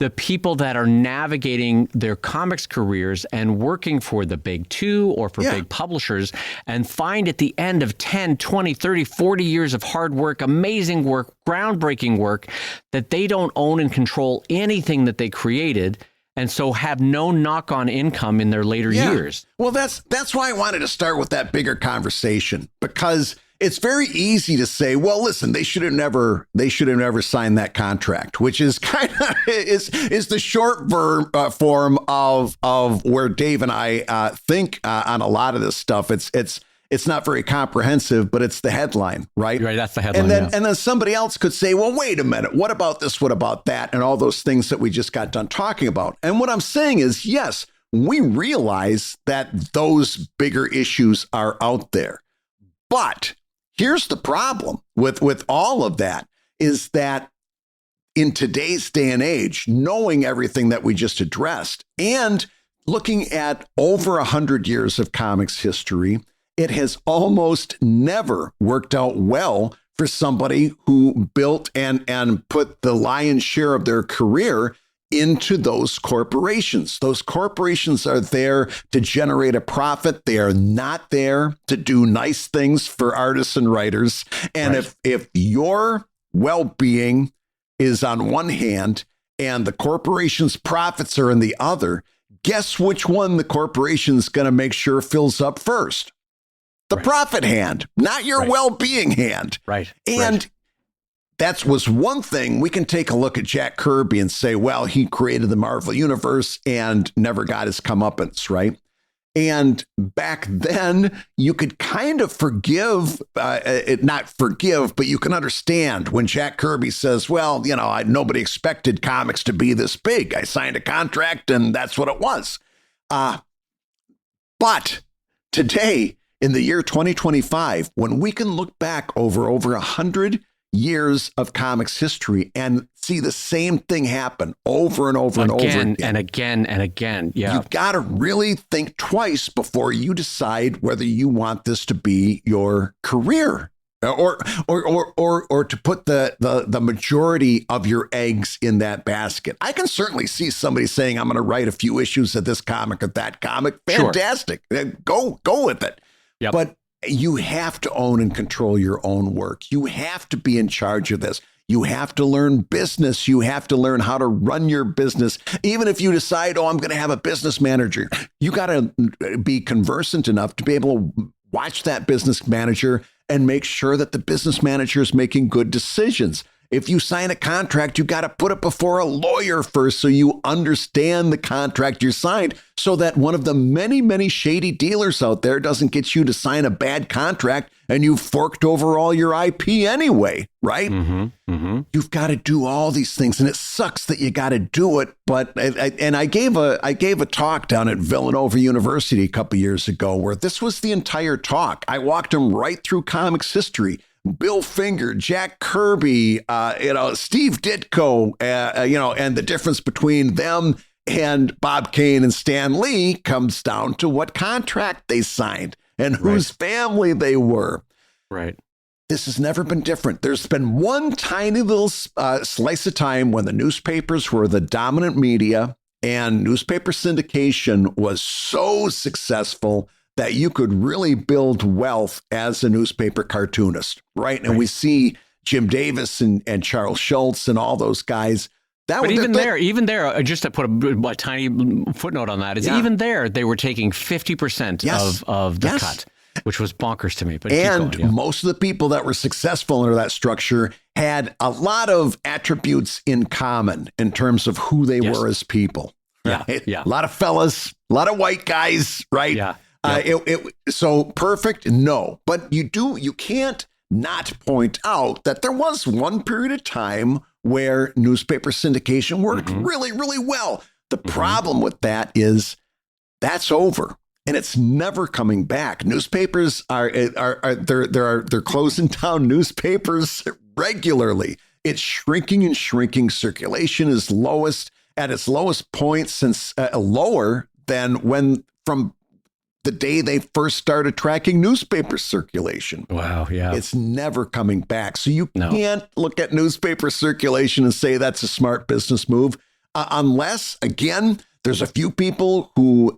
the people that are navigating their comics careers and working for the big two or for big publishers and find at the end of 10, 20, 30, 40 years of hard work, amazing work, groundbreaking work, that they don't own and control anything that they created, and so have no knock-on income in their later years. Well, that's why I wanted to start with that bigger conversation, because it's very easy to say, well, listen, they should have never signed that contract, which is kind of is the short form of where Dave and I think on a lot of this stuff. It's not very comprehensive, but it's the headline, right? Right, that's the headline. And then somebody else could say, well, wait a minute, what about this? What about that? And all those things that we just got done talking about. And what I'm saying is, yes, we realize that those bigger issues are out there. But here's the problem with all of that is that in today's day and age, knowing everything that we just addressed and looking at over 100 years of comics history, it has almost never worked out well for somebody who built and put the lion's share of their career into those corporations. Those corporations are there to generate a profit. They are not there to do nice things for artists and writers. And if your well-being is on one hand and the corporation's profits are in the other, guess which one the corporation's going to make sure fills up first? The profit hand, not your well-being hand. Right. And that was one thing. We can take a look at Jack Kirby and say, well, he created the Marvel Universe and never got his comeuppance, right? And back then, you could kind of forgive, not forgive, but you can understand when Jack Kirby says, well, you know, nobody expected comics to be this big. I signed a contract and that's what it was. But today, in the year 2025, when we can look back over 100 years of comics history and see the same thing happen over and over and over again. And again and again. Yeah. You've got to really think twice before you decide whether you want this to be your career or to put the majority of your eggs in that basket. I can certainly see somebody saying, I'm going to write a few issues of this comic or that comic. Fantastic. Sure. Go with it. Yep. But you have to own and control your own work. You have to be in charge of this. You have to learn business. You have to learn how to run your business. Even if you decide, I'm going to have a business manager, you got to be conversant enough to be able to watch that business manager and make sure that the business manager is making good decisions. If you sign a contract, you got to put it before a lawyer first so you understand the contract you signed so that one of the many, many shady dealers out there doesn't get you to sign a bad contract and you forked over all your IP anyway, right? You've got to do all these things and it sucks that you got to do it. But I gave a talk down at Villanova University a couple years ago where this was the entire talk. I walked them right through comics history. Bill Finger, Jack Kirby, Steve Ditko, and the difference between them and Bob Kane and Stan Lee comes down to what contract they signed and whose family they were. Right. This has never been different. There's been one tiny little slice of time when the newspapers were the dominant media and newspaper syndication was so successful that you could really build wealth as a newspaper cartoonist, right? And we see Jim Davis and Charles Schultz and all those guys. But even there, just to put a tiny footnote on that, even there, they were taking 50% of the cut, which was bonkers to me. But most of the people that were successful under that structure had a lot of attributes in common in terms of who they were as people. Right? A lot of fellas, a lot of white guys, right? Yeah. So perfect? No. But you can't not point out that there was one period of time where newspaper syndication worked really, really well. The problem with that is that's over and it's never coming back. Newspapers they're closing down newspapers regularly. It's shrinking and shrinking. Circulation is at its lowest point since lower than from the day they first started tracking newspaper circulation. Wow, yeah. It's never coming back. So you can't look at newspaper circulation and say that's a smart business move unless, again, there's a few people who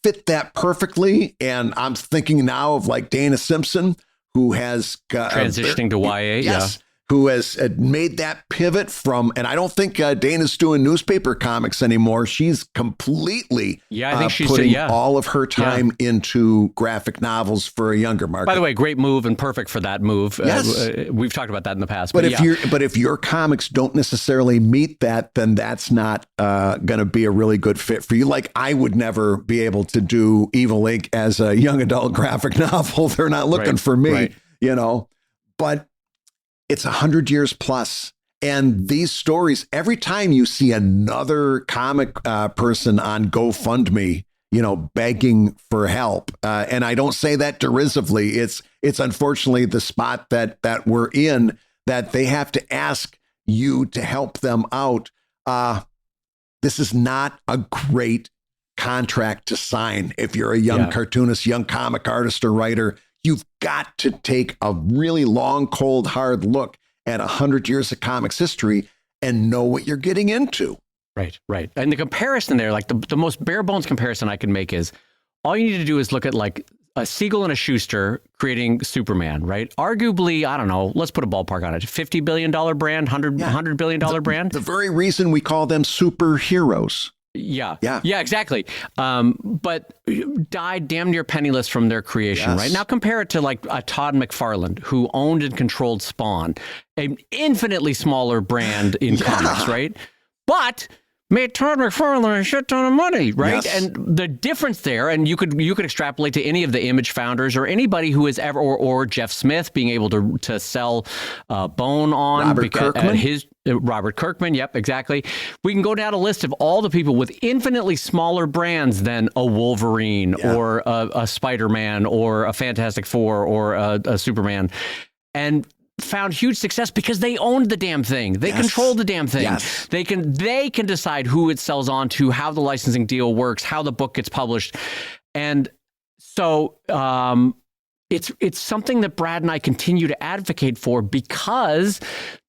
fit that perfectly. And I'm thinking now of like Dana Simpson, who has transitioning to YA. Yes. Who has made that pivot from, and I don't think Dana's doing newspaper comics anymore. She's completely I think she's putting all of her time into graphic novels for a younger market. By the way, great move and perfect for that move. Yes. We've talked about that in the past. But if your comics don't necessarily meet that, then that's not going to be a really good fit for you. Like I would never be able to do Evil Inc. as a young adult graphic novel. They're not looking for me, but it's 100 years plus, And these stories, every time you see another comic person on GoFundMe, begging for help, and I don't say that derisively. It's unfortunately the spot that we're in, that they have to ask you to help them out. This is not a great contract to sign. If you're a young cartoonist, young comic artist or writer, you've got to take a really long, cold, hard look at 100 years of comics history and know what you're getting into. Right. And the comparison there, like the most bare bones comparison I can make is all you need to do is look at like a Siegel and a Schuster creating Superman, right? Arguably, I don't know, let's put a ballpark on it. $50 billion brand, $100 billion brand. The very reason we call them superheroes. Yeah, exactly. But died damn near penniless from their creation, right? Now compare it to like Todd McFarlane, who owned and controlled Spawn, an infinitely smaller brand in comics, right? But made Todd McFarlane a shit ton of money, right? Yes. And the difference there, and you could extrapolate to any of the Image founders or anybody who has ever, or Jeff Smith being able to sell Bone on Robert Kirkman. Yep, exactly. We can go down a list of all the people with infinitely smaller brands than a Wolverine or a Spider-Man or a Fantastic Four or a Superman, and found huge success because they owned the damn thing. They controlled the damn thing. Yes. They can decide who it sells on to, how the licensing deal works, how the book gets published. And so it's something that Brad and I continue to advocate for, because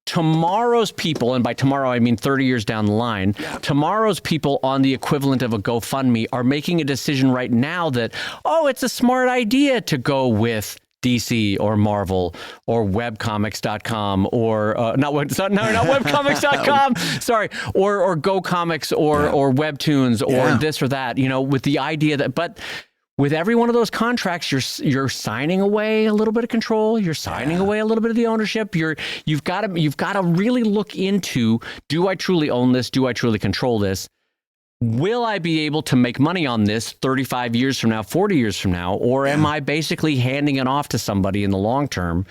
tomorrow's people, and by tomorrow I mean 30 years down the line, tomorrow's people on the equivalent of a GoFundMe are making a decision right now that, it's a smart idea to go with DC or Marvel or webcomics.com or not webcomics.com, sorry, or Go Comics or Webtoons or this or that, with the idea that, but with every one of those contracts, you're signing away a little bit of control, you're signing away a little bit of the ownership. You've got to really look into, do I truly own this? Do I truly control this? Will I be able to make money on this 35 years from now, 40 years from now? Or am I basically handing it off to somebody in the long term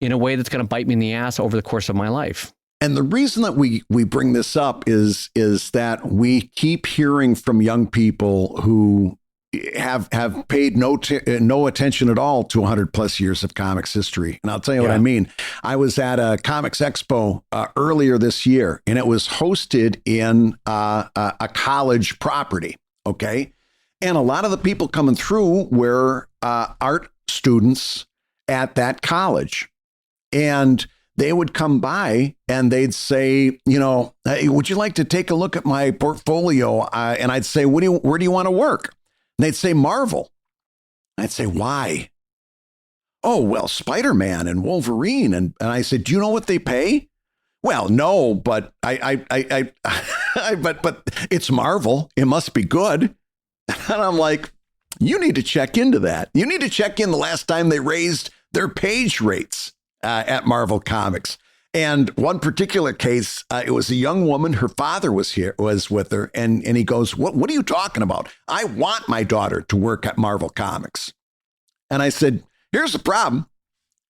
in a way that's going to bite me in the ass over the course of my life? And the reason that we bring this up is that we keep hearing from young people who have paid no attention at all to 100 plus years of comics history. And I'll tell you what I mean. I was at a comics expo earlier this year, and it was hosted in a college property. Okay. And a lot of the people coming through were art students at that college. And they would come by and they'd say, hey, would you like to take a look at my portfolio? And I'd say, where do you want to work? And they'd say Marvel. I'd say, why? Oh, well, Spider-Man and Wolverine. And I said, do you know what they pay? Well, no, but but it's Marvel. It must be good. And I'm like, you need to check into that. You need to check in the last time they raised their page rates at Marvel Comics. And one particular case, it was a young woman. Her father was with her, and he goes, "What are you talking about? I want my daughter to work at Marvel Comics." And I said, "Here's the problem.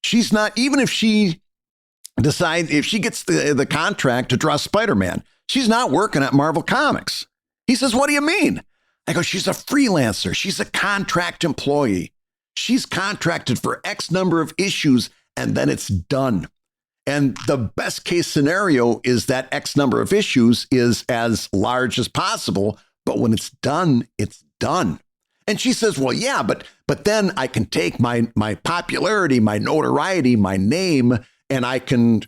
She's not, even if she gets the contract to draw Spider-Man, she's not working at Marvel Comics." He says, "What do you mean?" I go, "She's a freelancer. She's a contract employee. She's contracted for X number of issues, and then it's done. And the best case scenario is that X number of issues is as large as possible. But when it's done, it's done." And she says, "Well, yeah, but then I can take my popularity, my notoriety, my name, and I can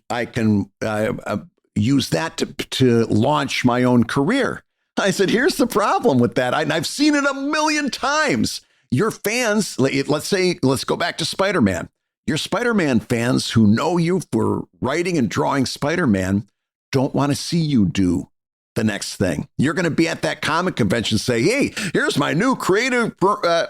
use that to launch my own career." I said, "Here's the problem with that. I've seen it a million times. Your fans, let's go back to Spider-Man. Your Spider-Man fans who know you for writing and drawing Spider-Man don't want to see you do the next thing. You're going to be at that comic convention, say, hey, here's my new creative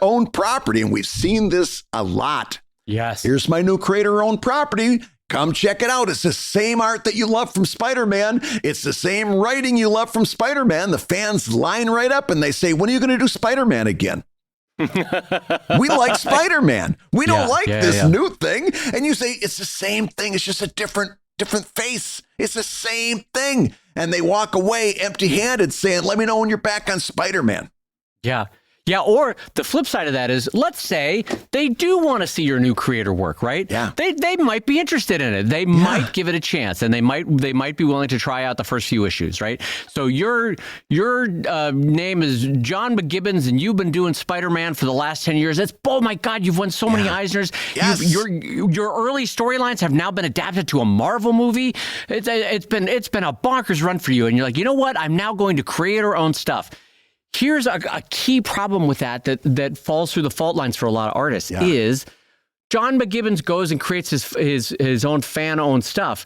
owned property." And we've seen this a lot. Yes. "Here's my new creator owned property. Come check it out. It's the same art that you love from Spider-Man. It's the same writing you love from Spider-Man." The fans line right up and they say, "When are you going to do Spider-Man again?" We like Spider-Man. We don't like this new thing. And you say, it's the same thing. It's just a different different face. It's the same thing. And they walk away empty-handed saying, let me know when you're back on Spider-Man. Yeah. Yeah, or the flip side of that is, let's say they do want to see your new creator work, right? Yeah. They might be interested in it. They might give it a chance, and they might be willing to try out the first few issues, right? So your name is John McGibbons, and you've been doing Spider-Man for the last 10 years. Oh my God, you've won so many Eisners. Yes. Your early storylines have now been adapted to a Marvel movie. It's been a bonkers run for you, and you're like, you know what? I'm now going to create our own stuff. Here's a key problem with that falls through the fault lines for a lot of artists is John McGibbons goes and creates his own fan-owned stuff.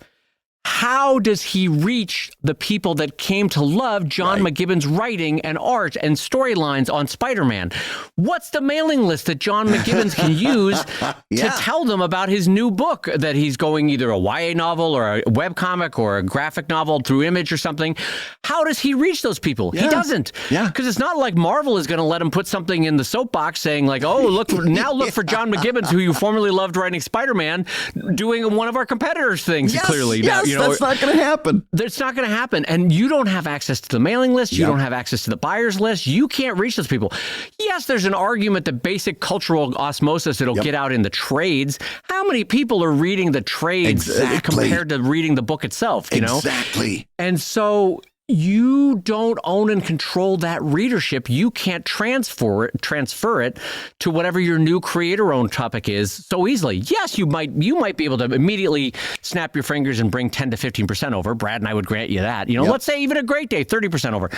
How does he reach the people that came to love John McGibbons' writing and art and storylines on Spider-Man? What's the mailing list that John McGibbons can use to tell them about his new book that he's going either a YA novel or a webcomic or a graphic novel through Image or something? How does he reach those people? He doesn't. Yeah. Because it's not like Marvel is going to let him put something in the soapbox saying like, oh, look for John McGibbons, who you formerly loved writing Spider-Man, doing one of our competitors' things clearly. Yes. Now, that's not going to happen. It's not going to happen. And you don't have access to the mailing list. You don't have access to the buyer's list. You can't reach those people. Yes, there's an argument that basic cultural osmosis, it'll get out in the trades. How many people are reading the trades compared to reading the book itself, you know? Exactly. And so you don't own and control that readership. You can't transfer it to whatever your new creator-owned topic is so easily. Yes, you might be able to immediately snap your fingers and bring 10 to 15% over. Brad and I would grant you that. You know, let's say even a great day, 30% over.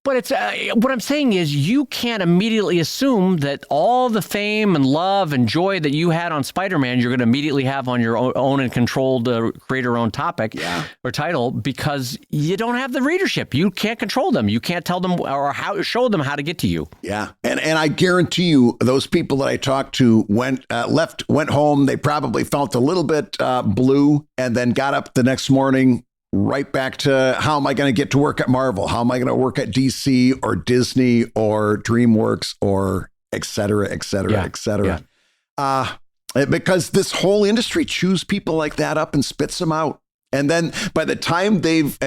But it's what I'm saying is you can't immediately assume that all the fame and love and joy that you had on Spider-Man, you're going to immediately have on your own and controlled creator-owned topic or title, because you don't have the readership. You can't control them. You can't tell them or show them how to get to you. Yeah, and I guarantee you, those people that I talked to went home. They probably felt a little bit blue, and then got up the next morning. Right back to, how am I going to get to work at Marvel? How am I going to work at DC or Disney or DreamWorks or et cetera, et cetera, et cetera? Because this whole industry chews people like that up and spits them out. And then by the time they've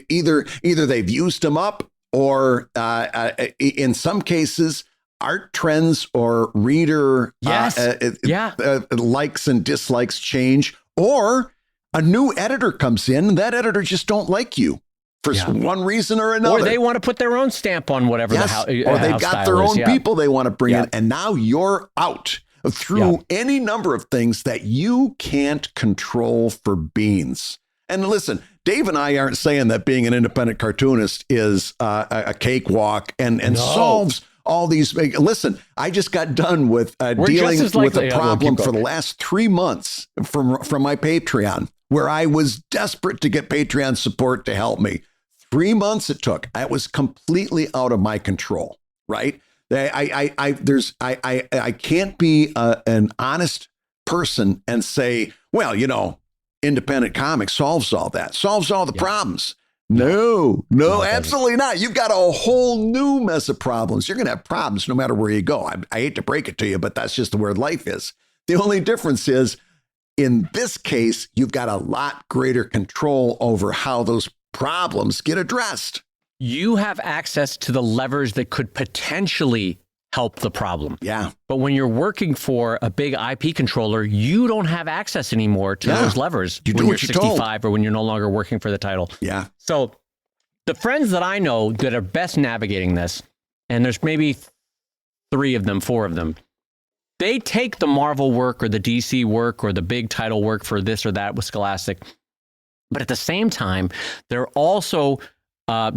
either they've used them up, or in some cases, art trends or reader likes and dislikes change, or a new editor comes in, that editor just don't like you for one reason or another. Or they want to put their own stamp on whatever the house or they've got their own people they want to bring in, and now you're out through any number of things that you can't control for beans. And listen, Dave and I aren't saying that being an independent cartoonist is a cakewalk and solves all these. Listen, I just got done with dealing with a problem for the last 3 months from my Patreon, where I was desperate to get Patreon support to help me. 3 months it took. I was completely out of my control, right? I can't be an honest person and say, well, you know, independent comics solves all that, solves all the problems. No, absolutely not. You've got a whole new mess of problems. You're going to have problems no matter where you go. I hate to break it to you, but that's just the way life is. The only difference is, in this case, you've got a lot greater control over how those problems get addressed. You have access to the levers that could potentially help the problem. Yeah. But when you're working for a big IP controller, you don't have access anymore to those levers when you're 65 or when you're no longer working for the title. Yeah. So the friends that I know that are best navigating this, and there's maybe 4 of them, they take the Marvel work or the DC work or the big title work for this or that with Scholastic. But at the same time, they're also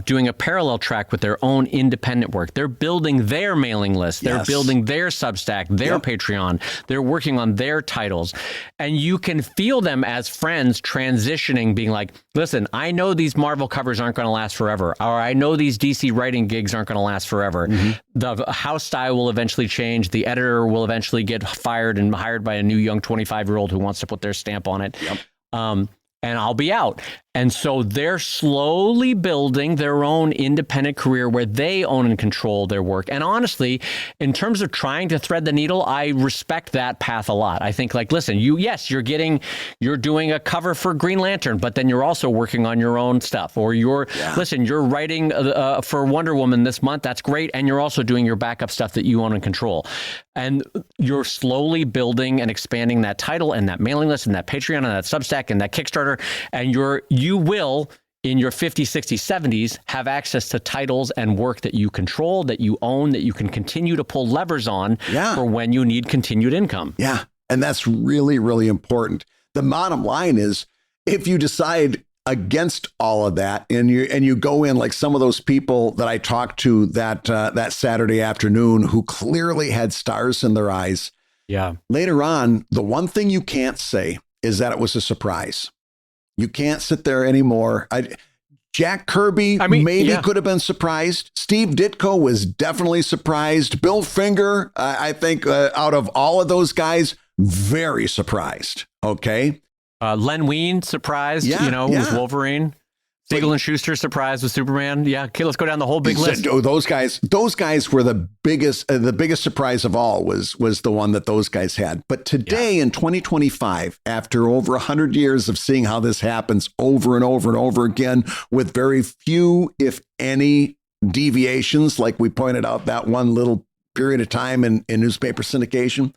doing a parallel track with their own independent work. They're building their mailing list. They're building their Substack, their Patreon. They're working on their titles. And you can feel them as friends transitioning, being like, listen, I know these Marvel covers aren't going to last forever. Or I know these DC writing gigs aren't going to last forever. The house style will eventually change. The editor will eventually get fired and hired by a new young 25-year-old who wants to put their stamp on it. And I'll be out. And so they're slowly building their own independent career where they own and control their work. And honestly, in terms of trying to thread the needle, I respect that path a lot. I think like, listen, you're doing a cover for Green Lantern, but then you're also working on your own stuff, or you're writing for Wonder Woman this month. That's great. And you're also doing your backup stuff that you own and control. And you're slowly building and expanding that title and that mailing list and that Patreon and that Substack and that Kickstarter. And you will, in your 50s, 60s, 70s, have access to titles and work that you control, that you own, that you can continue to pull levers on for when you need continued income. Yeah. And that's really, really important. The bottom line is, if you decide against all of that and you go in like some of those people that I talked to that Saturday afternoon who clearly had stars in their eyes. Yeah. Later on, the one thing you can't say is that it was a surprise. You can't sit there anymore. Jack Kirby could have been surprised. Steve Ditko was definitely surprised. Bill Finger, I think out of all of those guys, very surprised. Okay. Len Wein surprised, with Wolverine. Siegel and Schuster surprised with Superman. Yeah, okay, let's go down the whole big list. Those guys were the biggest surprise of all was the one that those guys had. But today in 2025, after over 100 years of seeing how this happens over and over and over again with very few, if any, deviations, like we pointed out that one little period of time in newspaper syndication,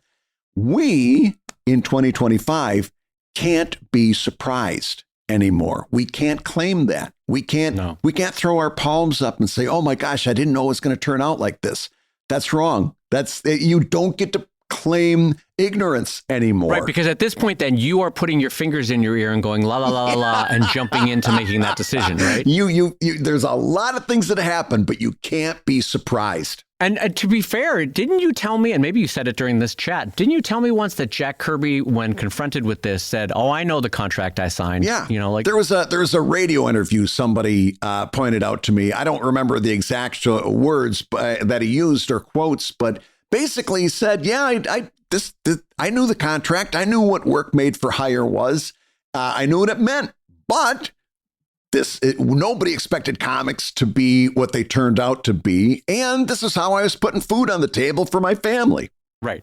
we in 2025 can't be surprised anymore. We can't claim that. We can't throw our palms up and say, oh my gosh, I didn't know it was going to turn out like this. That's wrong. You don't get to claim ignorance anymore. Right, because at this point, then you are putting your fingers in your ear and going la la la la la and jumping into making that decision, right? There's a lot of things that happen, but you can't be surprised. And to be fair, didn't you tell me, and maybe you said it during this chat, didn't you tell me once that Jack Kirby, when confronted with this, said, "Oh, I know the contract I signed." Yeah, there was a radio interview somebody pointed out to me. I don't remember the exact words that he used or quotes, but basically he said, "Yeah, I knew the contract. I knew what work made for hire was. I knew what it meant, but." Nobody expected comics to be what they turned out to be. And this is how I was putting food on the table for my family. Right.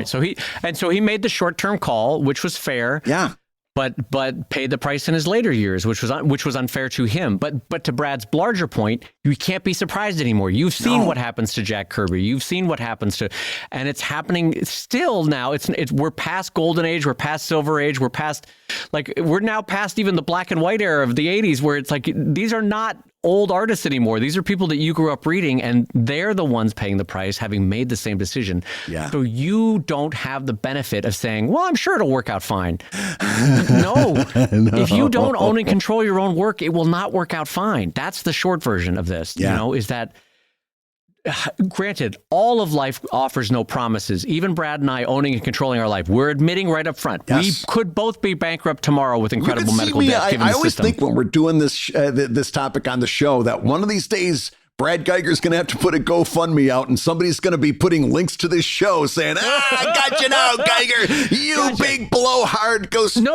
So he made the short-term call, which was fair. Yeah. But paid the price in his later years, which was unfair to him. But to Brad's larger point, you can't be surprised anymore. You've seen what happens to Jack Kirby. You've seen what happens to, and it's happening still now. We're past Golden Age. We're past Silver Age. We're now past even the black and white era of the 80s, where it's like these are not old artists anymore. These are people that you grew up reading, and they're the ones paying the price, having made the same decision. Yeah. So you don't have the benefit of saying, well, I'm sure it'll work out fine. No. If you don't own and control your own work, it will not work out fine. That's the short version of this, is that, granted, all of life offers no promises. Even Brad and I owning and controlling our life, we're admitting right up front. Yes. We could both be bankrupt tomorrow with incredible medical debt. I always think when we're doing this topic on the show that one of these days, Brad Geiger's going to have to put a GoFundMe out and somebody's going to be putting links to this show saying, I got you now, Geiger, you big blowhard. No,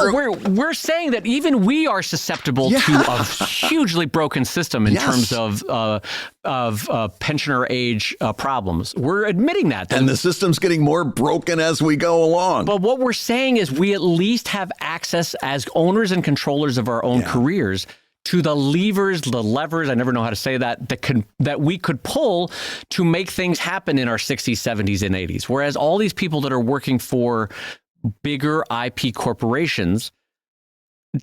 we're saying that even we are susceptible to a hugely broken system in terms of pensioner age problems. We're admitting that. And the system's getting more broken as we go along. But what we're saying is we at least have access as owners and controllers of our own careers to the levers, I never know how to say that we could pull to make things happen in our 60s, 70s, and 80s. Whereas all these people that are working for bigger IP corporations,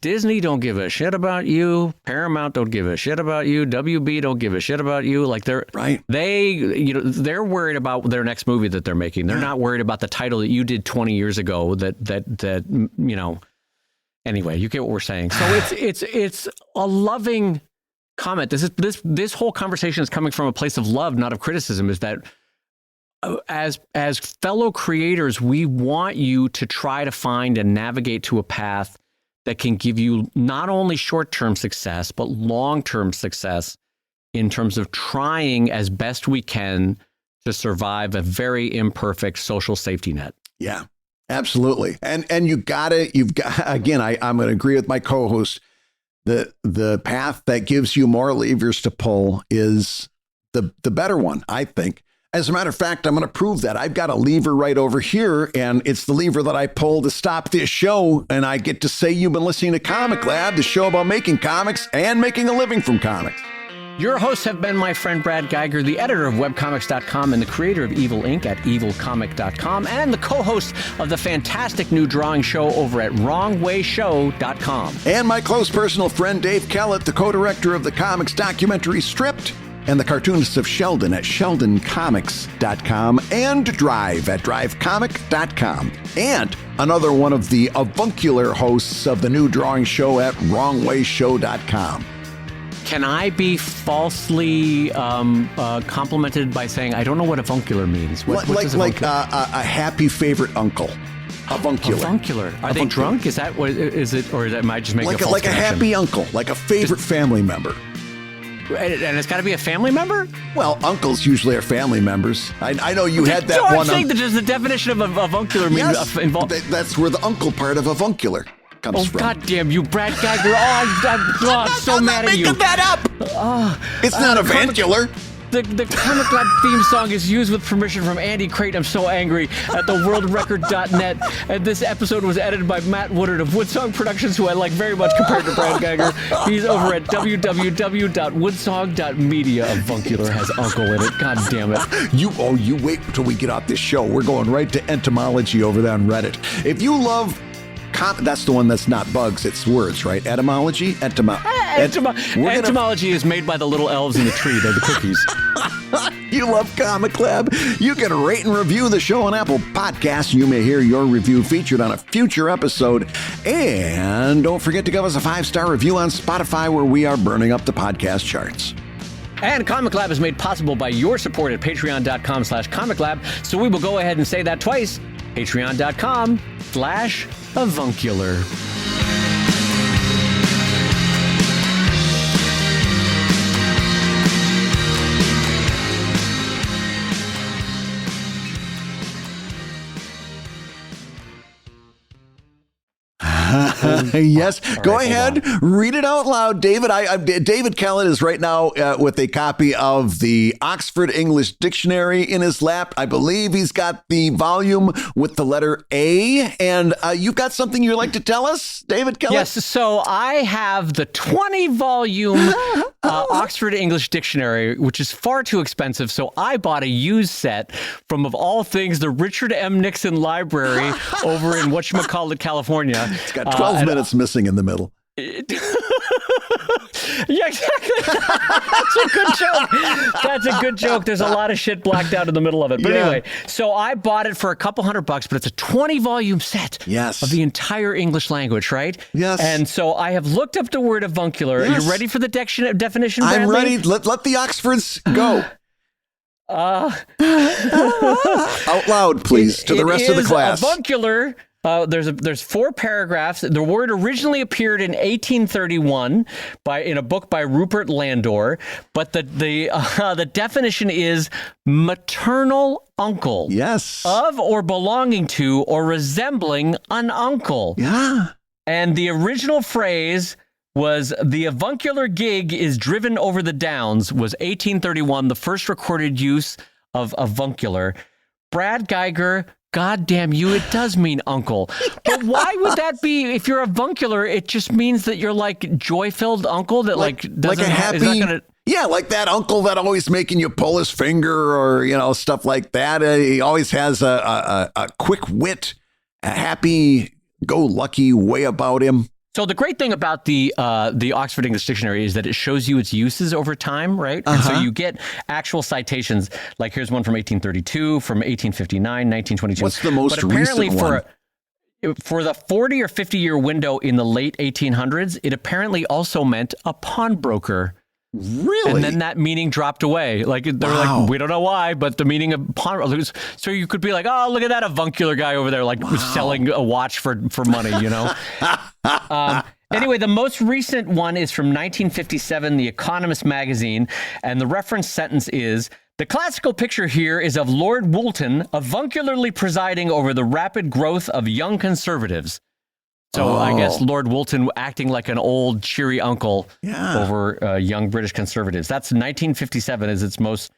Disney don't give a shit about you. Paramount don't give a shit about you. WB don't give a shit about you. Like they're worried about their next movie that they're making. They're not worried about the title that you did 20 years ago that Anyway, you get what we're saying. So it's a loving comment. This whole conversation is coming from a place of love, not of criticism. Is that as fellow creators, we want you to try to find and navigate to a path that can give you not only short-term success but long-term success in terms of trying as best we can to survive a very imperfect social safety net. Yeah. Again, I'm going to agree with my co-host. the path that gives you more levers to pull is the better one, I think. As a matter of fact, I'm going to prove that. I've got a lever right over here, and it's the lever that I pull to stop this show, and I get to say you've been listening to Comic Lab, the show about making comics and making a living from comics. Your hosts have been my friend Brad Geiger, the editor of webcomics.com and the creator of Evil Inc. at evilcomic.com, and the co-host of the fantastic new drawing show over at wrongwayshow.com. And my close personal friend Dave Kellett, the co-director of the comics documentary Stripped, and the cartoonist of Sheldon at sheldoncomics.com, and Drive at drivecomic.com. And another one of the avuncular hosts of the new drawing show at wrongwayshow.com. Can I be falsely complimented by saying I don't know what avuncular means? What does avuncular? A happy favorite uncle. Avuncular. Avuncular. Are they drunk? Is that what is it, or am I just making a false like a connection? happy uncle, like a favorite family member? And it's got to be a family member? Well, uncles usually are family members. I know you had that so one. I'm saying that just the definition of avuncular means yes, that's where the uncle part of avuncular comes from. Oh, God damn you, Brad Geiger. I'm so mad at you. I'm not making that up. It's not avuncular. The Comic Lab theme song is used with permission from Andy Crate. I'm so angry at theworldrecord.net. And this episode was edited by Matt Woodard of Woodsong Productions, who I like very much compared to Brad Geiger. He's over at www.woodsong.media. Avuncular has uncle in it. God damn it. You wait until we get off this show. We're going right to entomology over there on Reddit. If you love that's the one that's not bugs, it's words, right? Etymology? Entomology is made by the little elves in the tree. They're the cookies. You love Comic Lab? You can rate and review the show on Apple Podcasts. You may hear your review featured on a future episode. And don't forget to give us a 5-star review on Spotify, where we are burning up the podcast charts. And Comic Lab is made possible by your support at patreon.com/Comic Lab. So we will go ahead and say that twice. Patreon.com/avuncular. Yes, go ahead, read it out loud, David. David Kellett is right now with a copy of the Oxford English Dictionary in his lap. I believe he's got the volume with the letter A, and you've got something you'd like to tell us, David Kellett? Yes, so I have the 20-volume Oxford English Dictionary, which is far too expensive, so I bought a used set from, of all things, the Richard M. Nixon Library over in whatchamacallit, California. It's got 12 minutes missing in the middle. Yeah, exactly. That's a good joke. That's a good joke. There's a lot of shit blacked out in the middle of it. But anyway, so I bought it for a couple $100, but it's a 20-volume set of the entire English language, right? Yes. And so I have looked up the word avuncular. Yes. Are you ready for the definition, Bradley? I'm ready. Let the Oxfords go. Out loud, please, to the rest of the class. Avuncular. There's 4 paragraphs. The word originally appeared in 1831 in a book by Rupert Landor, but the definition is maternal uncle. Yes. Of or belonging to or resembling an uncle. Yeah. And the original phrase was the avuncular gig is driven over the downs, was 1831, the first recorded use of avuncular. Brad Geiger, God damn you, it does mean uncle. But why would that be? If you're avuncular, it just means that you're like joy-filled uncle that doesn't like a happy, is not gonna... Yeah, like that uncle that always making you pull his finger or, stuff like that. He always has a quick wit, a happy-go-lucky way about him. So the great thing about the Oxford English Dictionary is that it shows you its uses over time, right? And so you get actual citations. Like here's one from 1832, from 1859, 1922. What's the most recent one? For the 40 or 50-year window in the late 1800s, it apparently also meant a pawnbroker. Really? And then that meaning dropped away. Like they're like, we don't know why, but the meaning of pawn. So you could be like, oh, look at that avuncular guy over there, like selling a watch for money, Anyway, the most recent one is from 1957, The Economist magazine, and the reference sentence is, the classical picture here is of Lord Woolton avuncularly presiding over the rapid growth of young conservatives. So I guess Lord Woolton acting like an old cheery uncle Yeah. over young British conservatives. That's 1957 is its most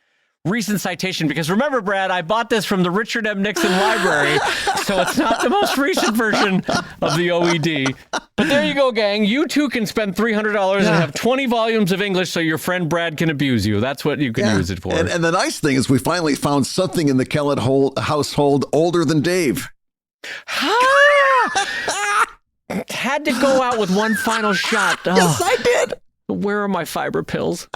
recent citation. Because remember, Brad, I bought this from the Richard M. Nixon Library, so it's not the most recent version of the OED. But there you go, gang. You too can spend $300 and have 20 volumes of English so your friend Brad can abuse you. That's what you can use it for. And the nice thing is we finally found something in the Kellett household older than Dave. Had to go out with one final shot. Yes, I did. Where are my fiber pills?